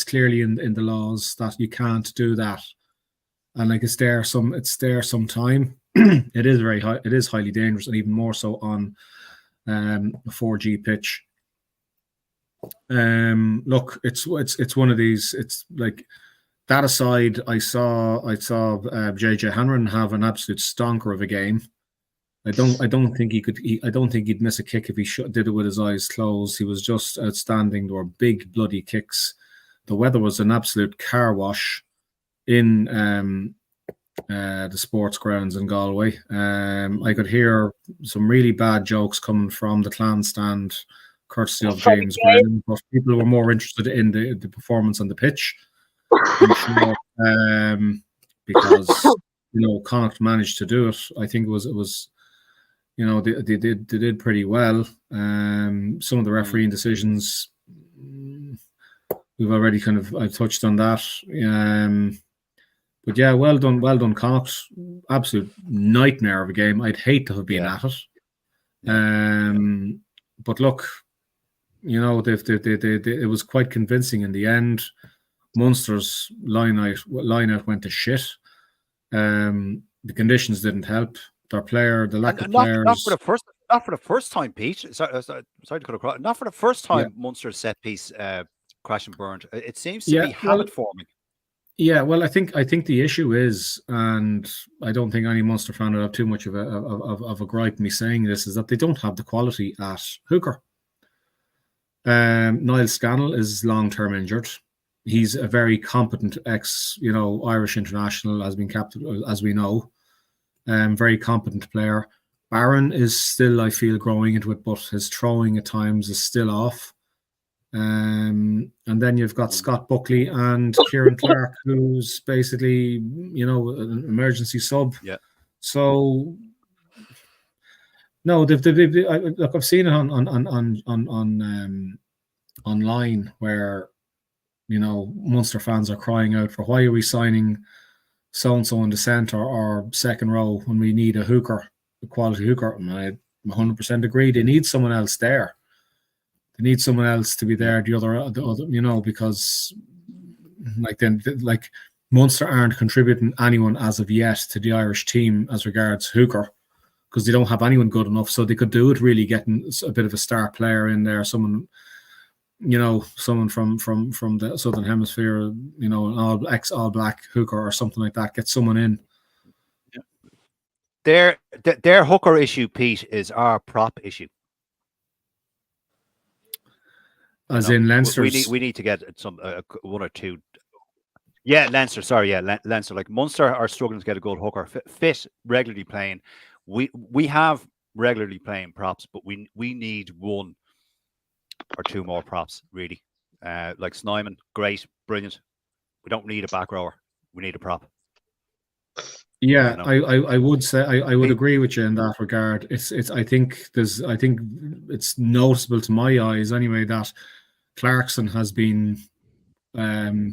clearly in the laws that you can't do that, and like it's there some time. It is very high. It is highly dangerous, and even more so on a 4G pitch. Look, it's one of these. It's like that aside. I saw JJ Hanrahan have an absolute stonker of a game. I don't think he could. I don't think he'd miss a kick if he did it with his eyes closed. He was just outstanding. There were big bloody kicks. The weather was an absolute car wash in the sports grounds in Galway. I could hear some really bad jokes coming from the Clan stand, courtesy of James Brennan, but people were more interested in the performance on the pitch. I'm sure, because Connacht managed to do it. I think it was. They did pretty well. Some of the refereeing decisions, we've already I've touched on that. But yeah, well done, Connacht. Absolute nightmare of a game. I'd hate to have been at it. But look, it was quite convincing in the end. Munster's line out went to shit. The conditions didn't help. The lack of players. Not for the first time, Pete. Sorry to cut across. Not for the first time, Munster's set piece crash and burned. It seems to be habit forming. Yeah, well, I think the issue is, and I don't think any Munster fan would have too much of a gripe me saying this, is that they don't have the quality at hooker. Niall Scannell is long-term injured. He's a very competent Irish international, has been captain, as we know. Very competent player. Barron is still, I feel, growing into it, but his throwing at times is still off. And then you've got Scott Buckley and Kieran Clark, who's basically, an emergency sub. Yeah. So no, look, I've seen it on online where Munster fans are crying out for, why are we signing so-and-so in the centre or second row when we need a quality hooker? And I 100% agree. They need someone else there. They need someone else to be there. The other, because Munster aren't contributing anyone as of yet to the Irish team as regards hooker, because they don't have anyone good enough. So they could do it really getting a bit of a star player in there, someone from the Southern Hemisphere, an all black hooker or something like that. Get someone in. Yeah. Their hooker issue, Pete, is our prop issue. As in Leinster. We need to get some one or two. Yeah, Leinster. Sorry, yeah, Leinster. Like Munster are struggling to get a good hooker fit regularly playing. We have regularly playing props, but we need one or two more props really. Like Snyman, great, brilliant. We don't need a back rower. We need a prop. Yeah, I would say I would agree with you in that regard. I think it's noticeable to my eyes anyway that Clarkson has been, shall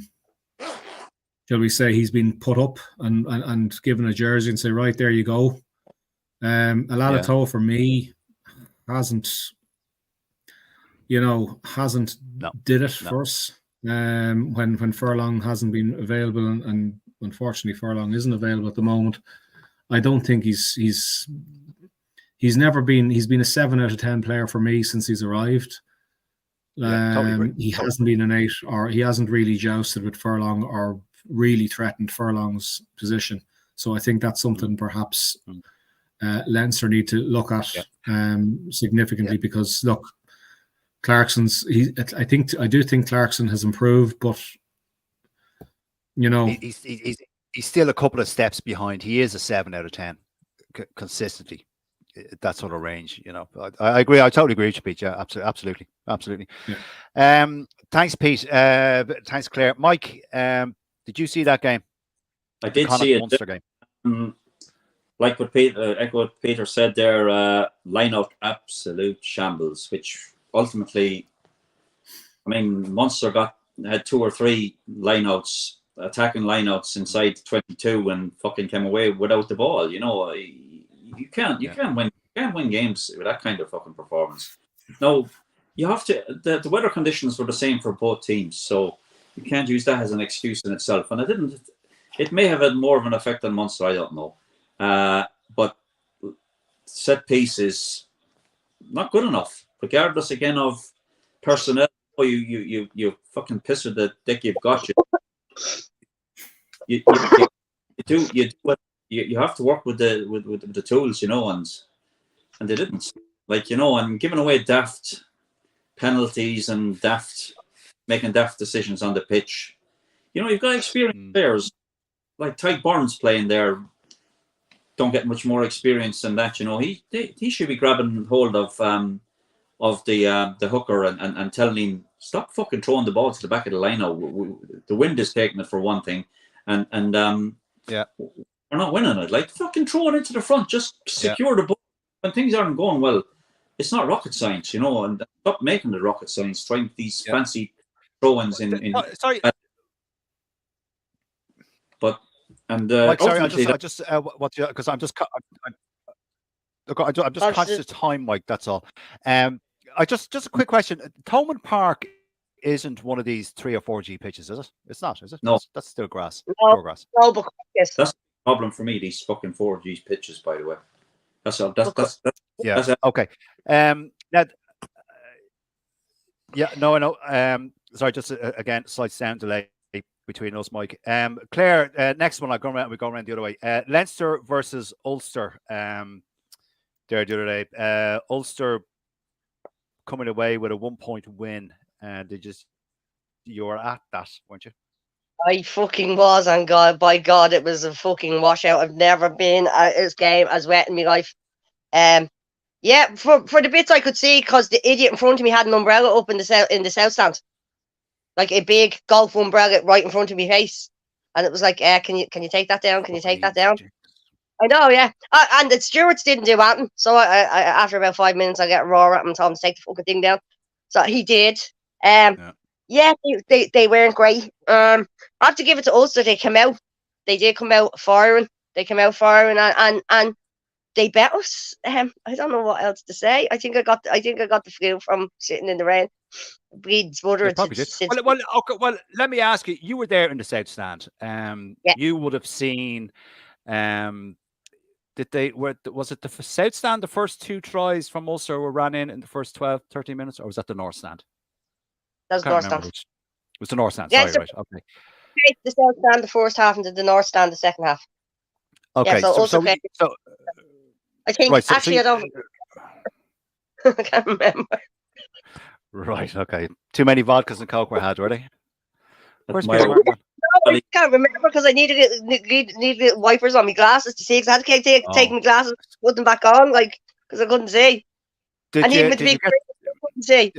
we say, he's been put up and given a jersey and say, right, there you go. Alalato for me hasn't did it for us when Furlong hasn't been available, and unfortunately Furlong isn't available at the moment. I don't think he's been a 7 out of 10 player for me since he's arrived. He hasn't been an 8, or he hasn't really jousted with Furlong or really threatened Furlong's position. So I think that's something perhaps Leinster need to look at significantly, because look, Clarkson's I do think Clarkson has improved, but he's still a couple of steps behind. He is a 7 out of 10 consistently. That sort of range, I agree. I totally agree with you, Pete. Yeah, absolutely. Yeah. Thanks, Pete. Thanks, Claire. Mike, did you see that game? I did see it. Munster game. Like what Peter said there, line out absolute shambles, which ultimately, I mean, Munster had 2 or 3 attacking lineouts inside 22 and fucking came away without the ball. You can't win games with that kind of fucking performance. No, you have to. The weather conditions were the same for both teams, so you can't use that as an excuse in itself. And it may have had more of an effect on Munster. I don't know. But set piece is not good enough, regardless again of personnel. You fucking piss with the dick you've got. You have to work with the tools, and they didn't. And giving away daft penalties and making daft decisions on the pitch. You've got experienced players like Tyke Burns playing there. Don't get much more experience than that. He should be grabbing hold of the hooker and telling him, stop fucking throwing the ball to the back of the line now. The wind is taking it for one thing, and we're not winning it. Like, fucking throw it into the front, just secure the ball. When things aren't going well, it's not rocket science, and stop making the rocket science, trying these fancy throw-ins in. Sorry. But Mike, sorry, because I'm just conscious of time, Mike. That's all. Just a quick question. Thomond Park isn't one of these 3 or 4G pitches, is it? It's not, is it? No, that's still grass. No, grass. No, but yes. That's the problem for me. These fucking 4G pitches, by the way. That's okay. No, I know. Sorry, just again, slight sound delay between us, Mike. Claire, next one. We go around the other way. Leinster versus Ulster. There the other day. Ulster coming away with a 1-point win, and you were at that, weren't you? I fucking was, and by God, it was a fucking washout. I've never been at this game as wet in my life. Yeah, for the bits I could see, because the idiot in front of me had an umbrella up in the south stand, like a big golf umbrella right in front of my face, and it was like, can you take that down? Can you take that down? I know, yeah. And the stewards didn't do anything, so I after about 5 minutes, I get raw at him and told him to take the fucking thing down. So he did. Yeah, they weren't great. I have to give it to Ulster. They came out. They did come out firing. They came out firing, and they bet us. I don't know what else to say. I think I got the flu from sitting in the rain. Bleeding, sputtering. Well, let me ask you. You were there in the south stand. You would have seen. Was it the south stand? The first 2 tries from Ulster were ran in the first 12, 13 minutes, or was that the north stand? That was the north stand. It was the north stand. Yeah, sorry, right? Okay. The south stand the first half, and the north stand the second half. Okay, yeah, so I think I don't. I can't remember. Right. Okay. Too many vodkas and coke were had, were they? Where's my- Peter Martin? I can't remember because I needed need wipers on my glasses to see. Because I had to take my glasses, put them back on, like because I couldn't see. Did you see.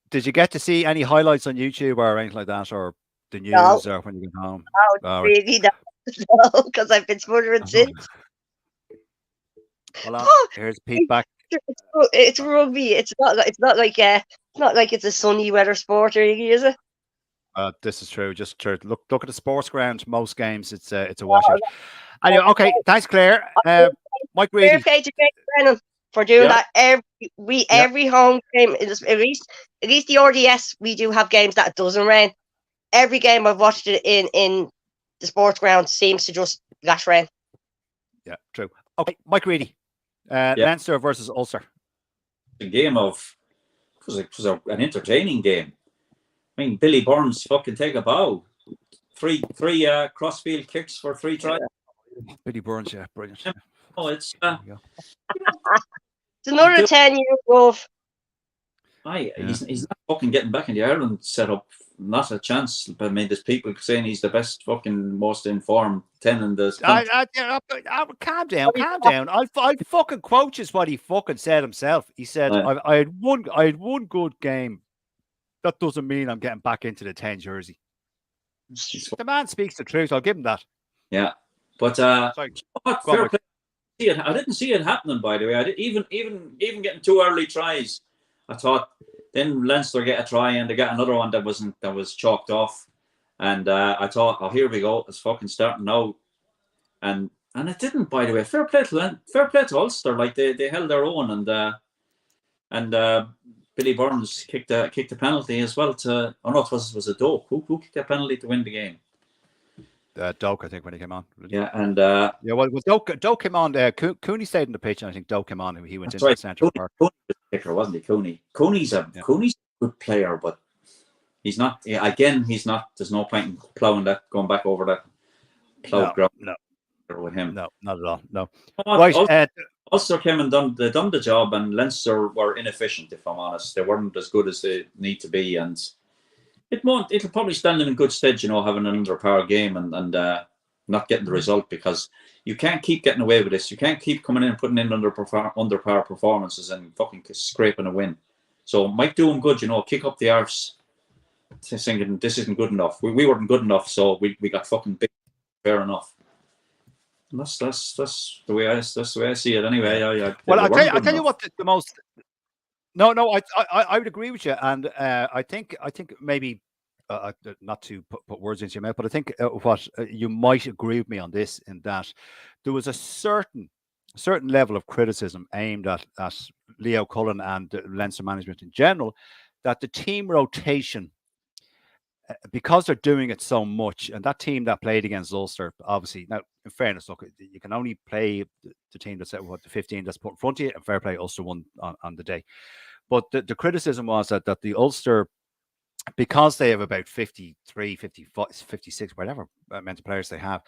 Did you get to see any highlights on YouTube or anything like that, or the news, or when you get home? No, really no, because I've been smothering since. Well, here's Pete back. It's rugby. It's not like it's a sunny weather sport, really, is it? This is true. Just true. Look at the sports ground. Most games, it's a washout. Anyway, okay. Thanks, Claire. Mike Reedy. For doing that every home game, at least the RDS, we do have games that it doesn't rain. Every game I've watched it in the sports ground seems to just lash rain. Yeah, true. Okay, Mike Reedy, Leinster versus Ulster. The game was an entertaining game. I mean, Billy Burns fucking take a bow. Three crossfield kicks for 3 tries. Billy Burns, yeah, brilliant. Oh, it's another 10-year growth. He's not fucking getting back in the Ireland setup. Not a chance. I mean, there's people saying he's the best fucking most informed 10 in this. Calm down. I'll fucking quote just what he fucking said himself. He said, "I had one good game. That doesn't mean I'm getting back into the 10 jersey." The man speaks the truth. I'll give him that. Yeah, but fair play. I didn't see it happening. By the way, I did even getting 2 early tries. I thought then Leinster get a try and they got another one that was chalked off, and I thought, oh, here we go, it's fucking starting now, and it didn't. By the way, fair play to Ulster. Like they held their own, and Billy Burns kicked a penalty as well to. Oh no, it was a Doak who kicked a penalty to win the game. Doak, I think, when he came on. Yeah, and Doak came on. Cooney stayed in the pitch, and I think Doak came on. He went into the centre of the park. Cooney was the kicker, wasn't he? Cooney's a good player, but he's not. Yeah, again, he's not. There's no point in going back over that ploughed ground. No, with him. No, not at all. No. Right. Ulster came and done the job, and Leinster were inefficient. If I'm honest, they weren't as good as they need to be, and it'll probably stand them in good stead, having an under par game and not getting the result, because you can't keep getting away with this. You can't keep coming in and putting in under par performances and fucking scraping a win. So it might do them good, kick up the arse, thinking this isn't good enough. We weren't good enough, so we got fucking big. Fair enough. And that's the way I see it anyway. Well, I'll tell you what the most. No, I would agree with you, and I think maybe not to put words into your mouth, but I think what you might agree with me on this, in that there was a certain level of criticism aimed at Leo Cullen and Leinster management in general, that the team rotation, because they're doing it so much, and that team that played against Ulster, obviously, now in fairness, look, you can only play the team that's the 15 that's put in front of you, and fair play, Ulster won on the day. But the criticism was that the Ulster, because they have about 53, 55, 56, whatever amount of players they have,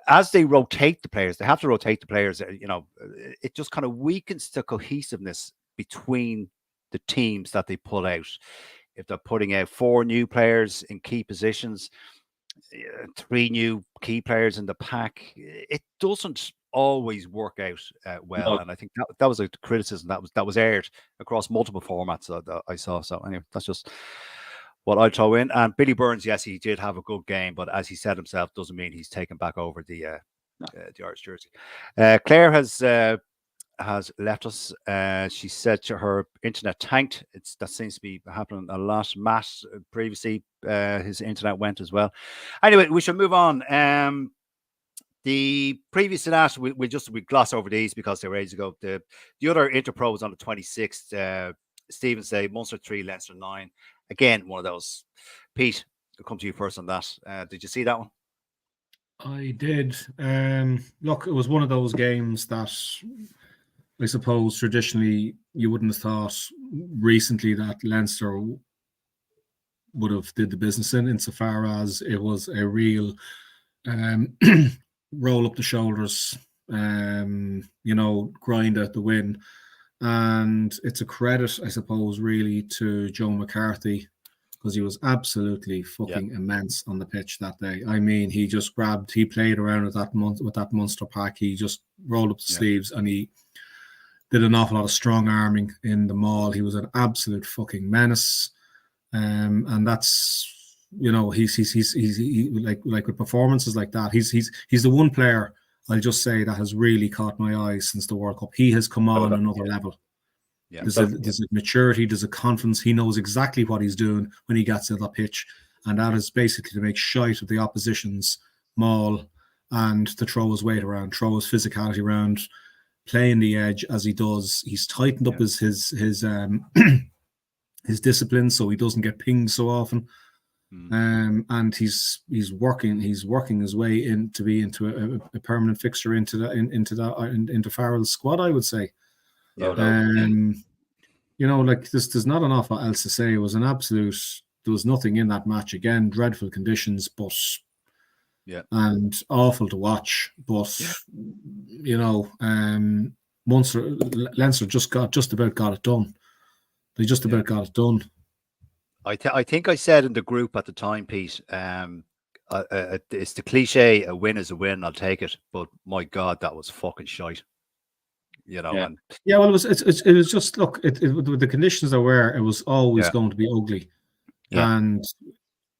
as they rotate the players, they have to rotate the players, it just kind of weakens the cohesiveness between the teams that they pull out. If they're putting out 4 new players in key positions, 3 new key players in the pack, it doesn't always work out well. No. And I think that was a criticism that was aired across multiple formats that I saw. So anyway, that's just what I'd throw in. And Billy Burns, yes, he did have a good game, but as he said himself, doesn't mean he's taken back over the Irish jersey. Claire has left us. She said her internet tanked. That seems to be happening a lot. Matt, previously, his internet went as well. Anyway, we should move on. The previous to that, we gloss over these because they were ages ago. The other Interpro was on the 26th. Stephen say Munster 3, Leinster 9. Again, one of those. Pete, I'll come to you first on that. Did you see that one? I did. Look, it was one of those games that I suppose traditionally you wouldn't have thought recently that Leinster would have did the business insofar as it was a real roll up the shoulders, grind out the win. And it's a credit, I suppose, really to Joe McCarthy, because he was absolutely fucking immense on the pitch that day. I mean, he played around with that Munster pack. He just rolled up the sleeves, and he did an awful lot of strong arming in the Maul. He was an absolute fucking menace, and that's, you know, he's like with performances like that. He's the one player, I'll just say, that has really caught my eye since the World Cup. He has come on another level. Yeah. There's a maturity, there's a confidence. He knows exactly what he's doing when he gets to the pitch, and that is basically to make shite of the opposition's maul and to throw his weight around, throw his physicality around, playing the edge as he does. He's tightened up his his discipline so he doesn't get pinged so often. And he's working his way into a permanent fixture into Farrell's squad, I would say. You know, like there's not an awful else to say. It was an absolute. There was nothing in that match. Again, dreadful conditions, but and awful to watch. But you know, Leinster just about got it done. They just about got it done. I think I said in the group at the time, Pete, it's the cliche, a win is a win, I'll take it. But my God, that was fucking shite. You know, well, it was just, look, with the conditions there were, it was always going to be ugly. And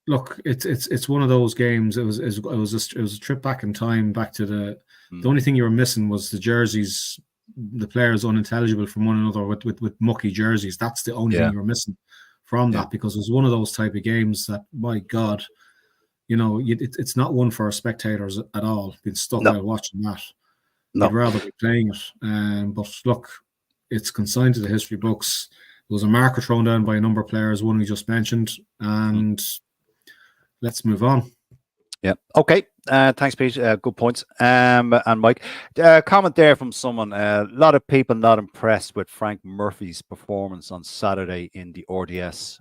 look, it's one of those games. It was a trip back in time, back to the only thing you were missing was the jerseys, the players unintelligible from one another with mucky jerseys. That's the only thing you were missing from that, because it was one of those type of games that, my God, you know, it's not one for spectators at all, being stuck out watching that. I'd rather be playing it. But look, it's consigned to the history books. There was a marker thrown down by a number of players, one we just mentioned, and let's move on. Yeah. Okay. Thanks, Pete. Good points. And Mike, comment there from someone. A lot of people not impressed with Frank Murphy's performance on Saturday in the RDS.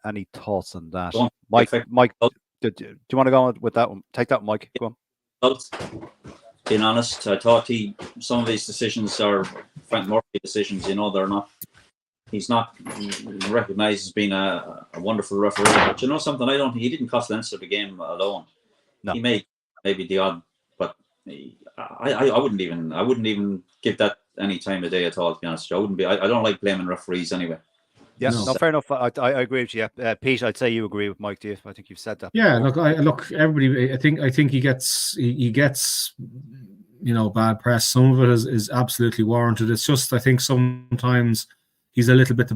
Any thoughts on that? Mike, do you want to go on with that one? Take that, Mike. Go on. Being honest, I thought some of these decisions are Frank Murphy decisions. You know, they're not. He's not recognised as being a wonderful referee. But you know something, he didn't cost Leinster the game alone. No. He made maybe the odd, but I wouldn't even give that any time of day at all. To be honest, I don't like blaming referees anyway. Yeah, no, fair enough. I agree with you. Pete, I'd say you agree with Mike, do you? I think you've said that. Yeah, look, everybody. I think he gets you know, bad press. Some of it is absolutely warranted. It's just, I think sometimes he's a little bit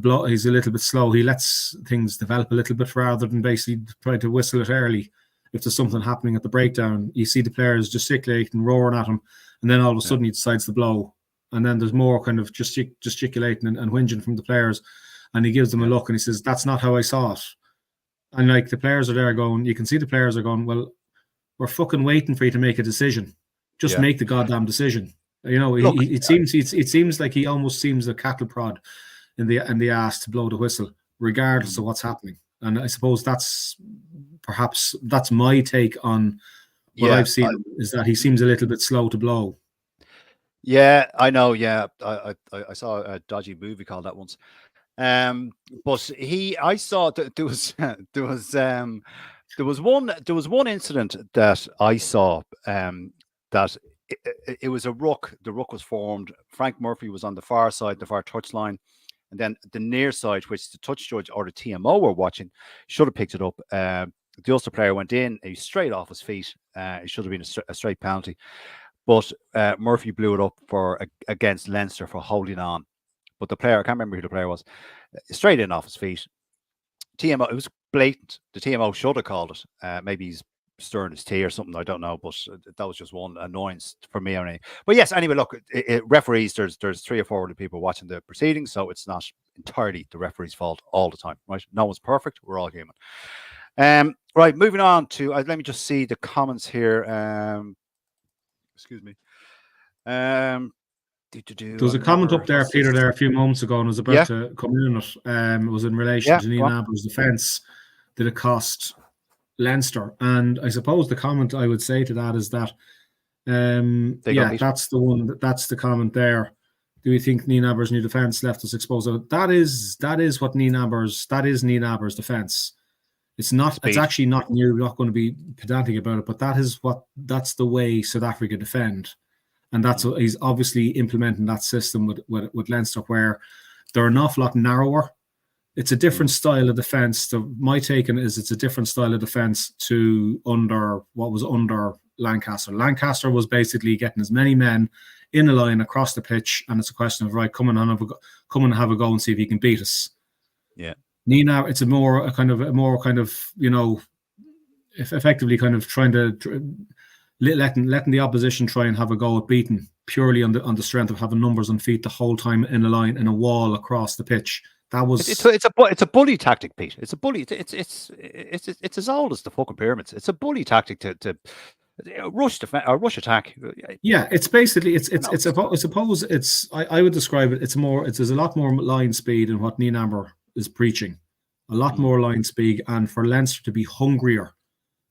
slow. He lets things develop a little bit rather than basically try to whistle it early. If there's something happening at the breakdown, you see the players gesticulating, roaring at him, and then all of a sudden he decides to blow, and then there's more kind of gesticulating and whinging from the players. And he gives them a look and he says, "That's not how I saw it." And like the players are there going, you can see the players are going, "Well, we're fucking waiting for you to make a decision. Just make the goddamn decision." You know, it seems like he almost seems a cattle prod in the ass to blow the whistle, regardless of what's happening. And I suppose that's my take on what I've seen, is that he seems a little bit slow to blow. Yeah, I know. Yeah, I saw a dodgy movie called that once. But I saw that there was one incident that I saw that it was a ruck. The ruck was formed. Frank Murphy was on the far side, the far touchline, and then the near side, which the touch judge or the TMO were watching, should have picked it up. The Ulster player went in, he was straight off his feet. It should have been a straight penalty, but Murphy blew it up against Leinster for holding on. But the player, I can't remember who the player was, straight in off his feet. TMO, it was blatant. The TMO should have called it. Maybe he's stirring his tea or something, I don't know. But that was just one annoyance for me. But yes, anyway, look, referees, there's 3 or 4 other people watching the proceedings, so it's not entirely the referee's fault all the time, right? No one's perfect. We're all human. Right, moving on to, let me just see the comments here. Excuse me. There was a comment up there, Peter, there a few moments ago, and was about to come in on it. It was in relation to Neil Ambler's defence. Did it cost Leinster? And I suppose the comment I would say to that is that, that's the one. That's the comment there. Do we think Nienaber's new defence left us exposed? That is what Nienaber's defence. It's not. Speed. It's actually not new. We're not going to be pedantic about it, but that's the way South Africa defend, and that's what he's obviously implementing that system with Leinster, where they're an awful lot narrower. It's a different style of defence. My take on it is it's a different style of defence to what was under Lancaster. Lancaster was basically getting as many men in a line across the pitch, and it's a question of come and have a go and see if you can beat us. Yeah. Nina, it's a more kind of effectively kind of trying to letting the opposition try and have a go at beating purely on the strength of having numbers on feet the whole time in a line in a wall across the pitch. That was it's a bully tactic, Pete. It's a bully. It's as old as the fucking pyramids. It's a bully tactic to rush defense or rush attack. Yeah, it's basically I suppose I would describe it. There's a lot more line speed in what Nienaber is preaching. A lot more line speed, and for Leinster to be hungrier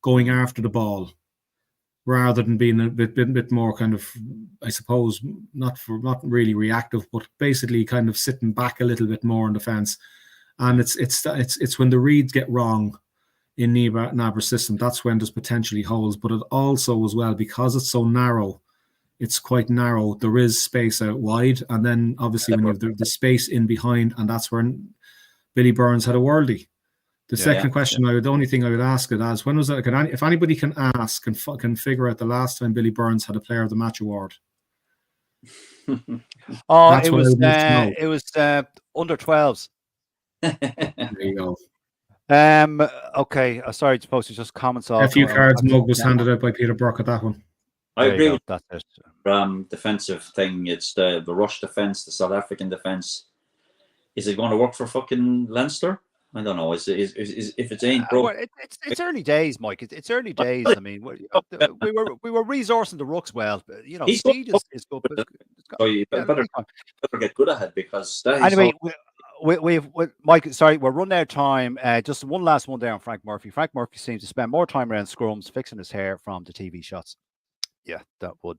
going after the ball rather than being a bit more kind of, I suppose, not really reactive, but basically kind of sitting back a little bit more in defence. And it's when the reads get wrong in Nienaber's system, that's when there's potentially holes. But it also as well, because it's so narrow, it's quite narrow. There is space out wide, and then obviously when you have the space in behind, and that's where Billy Burns had a worldie. The second question, the only thing I would ask it as, when was that? If anybody can ask, can figure out the last time Billy Burns had a Player of the Match award? It was under 12s. There you go. Okay. Sorry, it's supposed to just comments off. A few cards mug was handed out by Peter Burke at that one. I agree with that. That's it. Defensive thing. It's the rush defense, the South African defense. Is it going to work for fucking Leinster? I don't know. If it ain't broke, it's early days, Mike. It's early days. I mean, we were resourcing the rucks well. Speed is good. So you better get good at it, because anyway. We've Mike. Sorry, we're running out of time. Just one last one there on Frank Murphy. Frank Murphy seems to spend more time around scrums, fixing his hair from the TV shots. Yeah, that would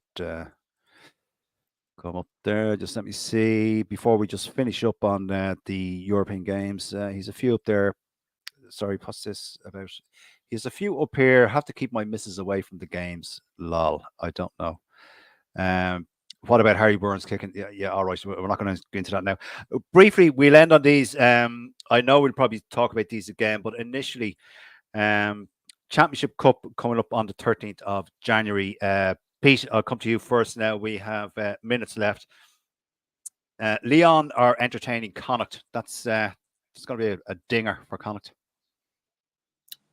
come up there. Just let me see before we just finish up on the European games. He's a few up there. Sorry, what's this about? He's a few up here. Have to keep my missus away from the games. Lol. I don't know. What about Harry Burns kicking? Yeah. All right. We're not going to go into that now. Briefly, we'll end on these. I know we'll probably talk about these again, but initially, Championship Cup coming up on the 13th of January. Pete, I'll come to you first now. We have minutes left. Leon are entertaining Connacht. That's it's going to be a dinger for Connacht.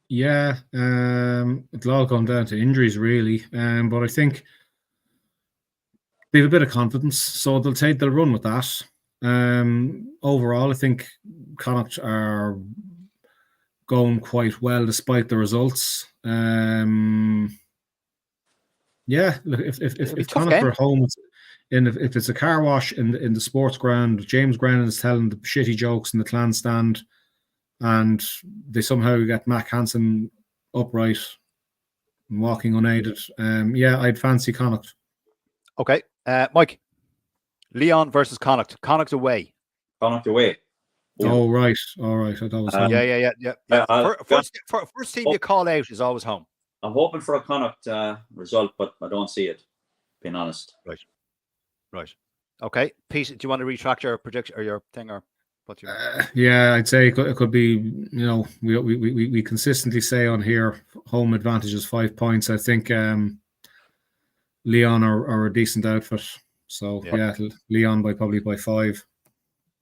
Yeah, it'll all come down to injuries, really. But I think they have a bit of confidence, so they'll run with that. Overall, I think Connacht are going quite well despite the results. Yeah, look, if Connacht are at home, if it's a car wash in the sports ground, James Brennan is telling the shitty jokes in the clan stand, and they somehow get Mac Hansen upright and walking unaided. Yeah, I'd fancy Connacht. Okay, Mike. Leon versus Connacht. Connacht away. Connacht away. Yeah. Oh right, all right. I thought it was home. Yeah. First team you call out is always home. I'm hoping for a Connacht result, but I don't see it, being honest. Right. Okay. Pete, do you want to retract your prediction or your thing, or what's your? Yeah, I'd say it could be. We consistently say on here, home advantage is 5 points. I think Leon are a decent outfit, so yeah Leon probably by 5.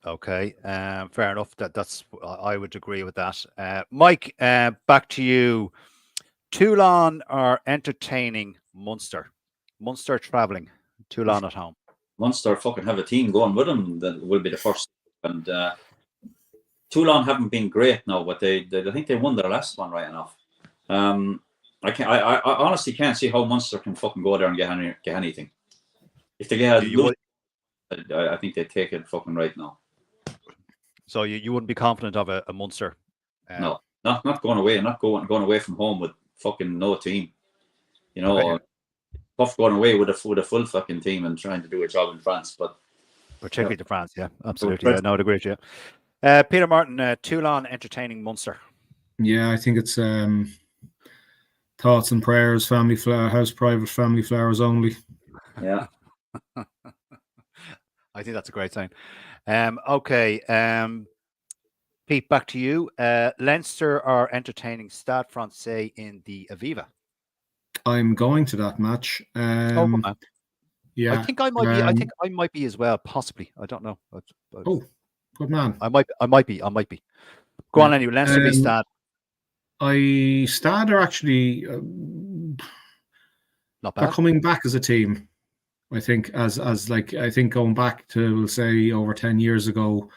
Okay, fair enough. That's I would agree with that. Mike, back to you. Toulon are entertaining Munster. Munster travelling. Toulon at home. Munster fucking have a team going with them that will be the first. And Toulon haven't been great now, but I think they won their last one right enough. I honestly can't see how Munster can fucking go there and get anything. If they get I think they take it fucking right now. So you wouldn't be confident of a Munster? No, not going away. Not going away from home with fucking no team. Okay. Tough going away with a full fucking team and trying to do a job in France, but particularly to France. Yeah, absolutely. Yeah, no, I'd agree with you. Peter Martin, Toulon entertaining Munster. Yeah, I think it's thoughts and prayers, family flower, house private, family flowers only. Yeah. I think that's a great sign. Okay. Pete, back to you. Leinster are entertaining Stade Francais in the Aviva. I'm going to that match. Oh, good man. Yeah, I think I might be. I think I might be as well. Possibly. I don't know. Oh, good man. I might be. Go on, anyway. Leinster v Stade. Stade are actually not bad. They're coming back as a team. I think as like I think going back to, we'll say, over 10 years ago,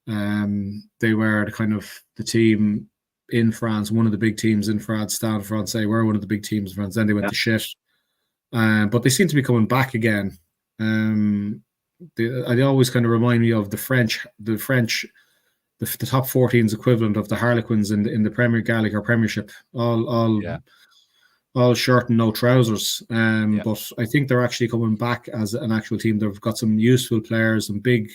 they were the kind of the team in France, one of the big teams in France. Stade Francais were one of the big teams in France. Then they went to shit, but they seem to be coming back again. They always kind of remind me of the French, the top 14's equivalent of the Harlequins in the Premier Gaelic or Premiership. All shirt and no trousers. But I think they're actually coming back as an actual team. They've got some useful players and big,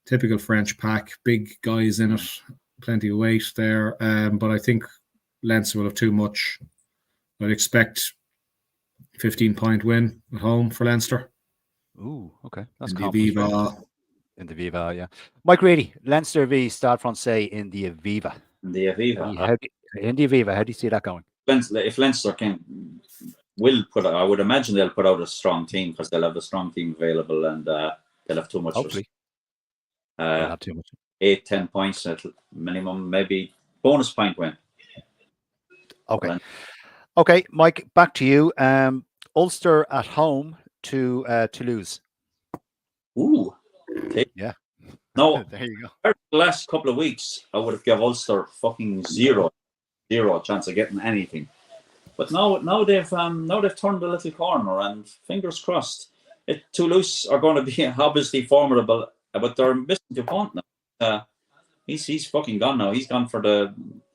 typical French pack, big guys in it, plenty of weight there. But I think Leinster will have too much. I'd expect 15-point win at home for Leinster. Ooh, okay. That's in the Aviva. In the Aviva, yeah. Mike Reedy, Leinster v Stade Francais in the Aviva. In the Aviva. In the Aviva, how do you see that going? If Leinster I would imagine they'll put out a strong team because they'll have a strong team available, and they'll have too much. Hopefully. Not too much. 8-10 points at minimum, maybe bonus point win. Okay. Okay, Mike, back to you. Ulster at home to Toulouse. Ooh. Okay. Yeah. No, there you go. The last couple of weeks, I would have given Ulster fucking zero chance of getting anything. But now they've turned a little corner, and fingers crossed. Toulouse are going to be obviously formidable, but they're missing the point now. He's fucking gone now. He's gone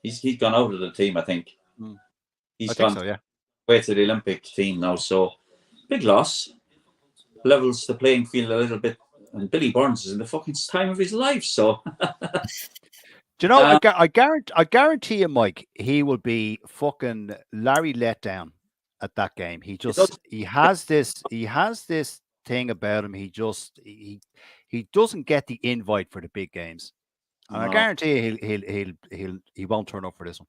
he's gone out of the team, I think. He's gone way to the Olympic team now. So big loss. Levels the playing field a little bit. And Billy Burns is in the fucking time of his life. So do you know, I guarantee you, Mike, he will be fucking Larry let down at that game. He has this thing about him. He doesn't get the invite for the big games. And I guarantee you he won't turn up for this one.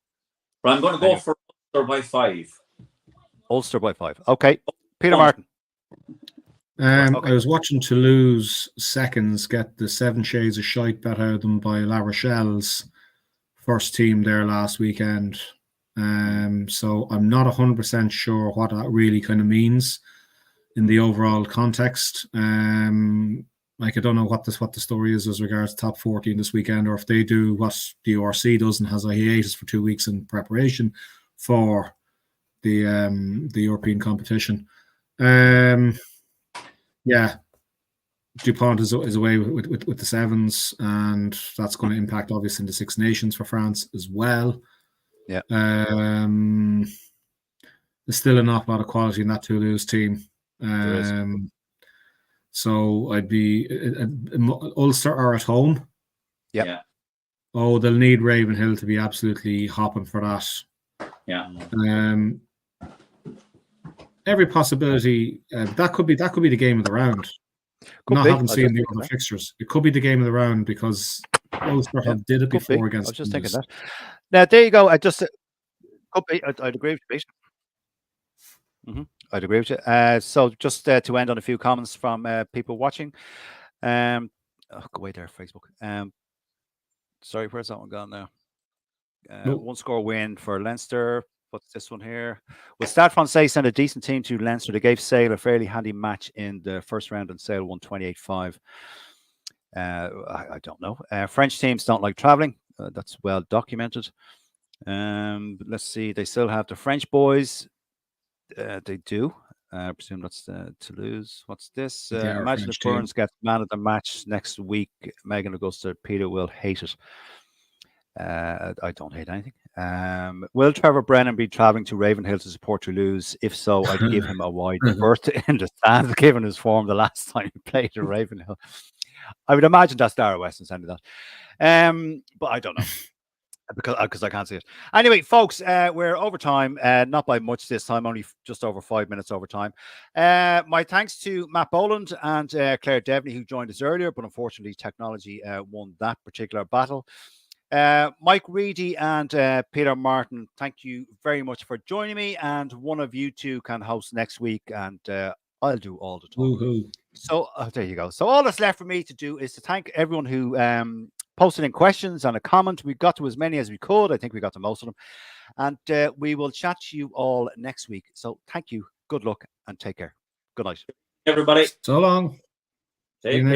But I'm going to go for Ulster by 5. Ulster by 5. Okay. Peter Martin. I was watching Toulouse seconds get the 7 shades of shite bet out of them by La Rochelle's first team there last weekend. So I'm not 100% sure what that really kind of means in the overall context. Like, I don't know what the story is as regards top 14 this weekend, or if they do what the URC does and has a hiatus for 2 weeks in preparation for the European competition. Yeah, DuPont is away with the sevens, and that's going to impact obviously in the Six Nations for France as well. Yeah. There's still an awful lot of quality in that Toulouse team. So I'd be Ulster are at home. Yeah. Oh, they'll need Ravenhill to be absolutely hopping for that. Yeah. Every possibility that could be the game of the round. Haven't seen the other fixtures. It could be the game of the round because Ulster did it before against. I was just thinking that. Now there you go. I'd agree with you. I'd agree with you. So just to end on a few comments from people watching. Go away there, Facebook. Sorry, where's that one gone now? 1-score win for Leinster. What's this one here? Well, Stade Francais sent a decent team to Leinster. They gave Sale a fairly handy match in the first round, and Sale won 28-5. I don't know. French teams don't like traveling. That's well documented. Let's see. They still have the French boys. They do. I presume that's Toulouse. What's this? Imagine if Burns gets man of the match next week. Megan Augusta, Peter will hate it. I don't hate anything. Will Trevor Brennan be travelling to Ravenhill to support Toulouse? If so, I'd give him a wide berth in the stands, given his form the last time he played at Ravenhill. I would imagine that's Dara Weston sending that. But I don't know. Because I can't see it. Anyway, folks, we're over time, not by much this time, only just over 5 minutes over time. My thanks to Matt Boland and Claire Devaney, who joined us earlier, but unfortunately technology won that particular battle. Mike Reedy and Peter Martin, thank you very much for joining me, and one of you two can host next week, and I'll do all the talking. So there you go. So all that's left for me to do is to thank everyone who posted in questions and a comment. We got to as many as we could. I think we got to most of them. And we will chat to you all next week. So thank you. Good luck and take care. Good night. Everybody. So long. Take care.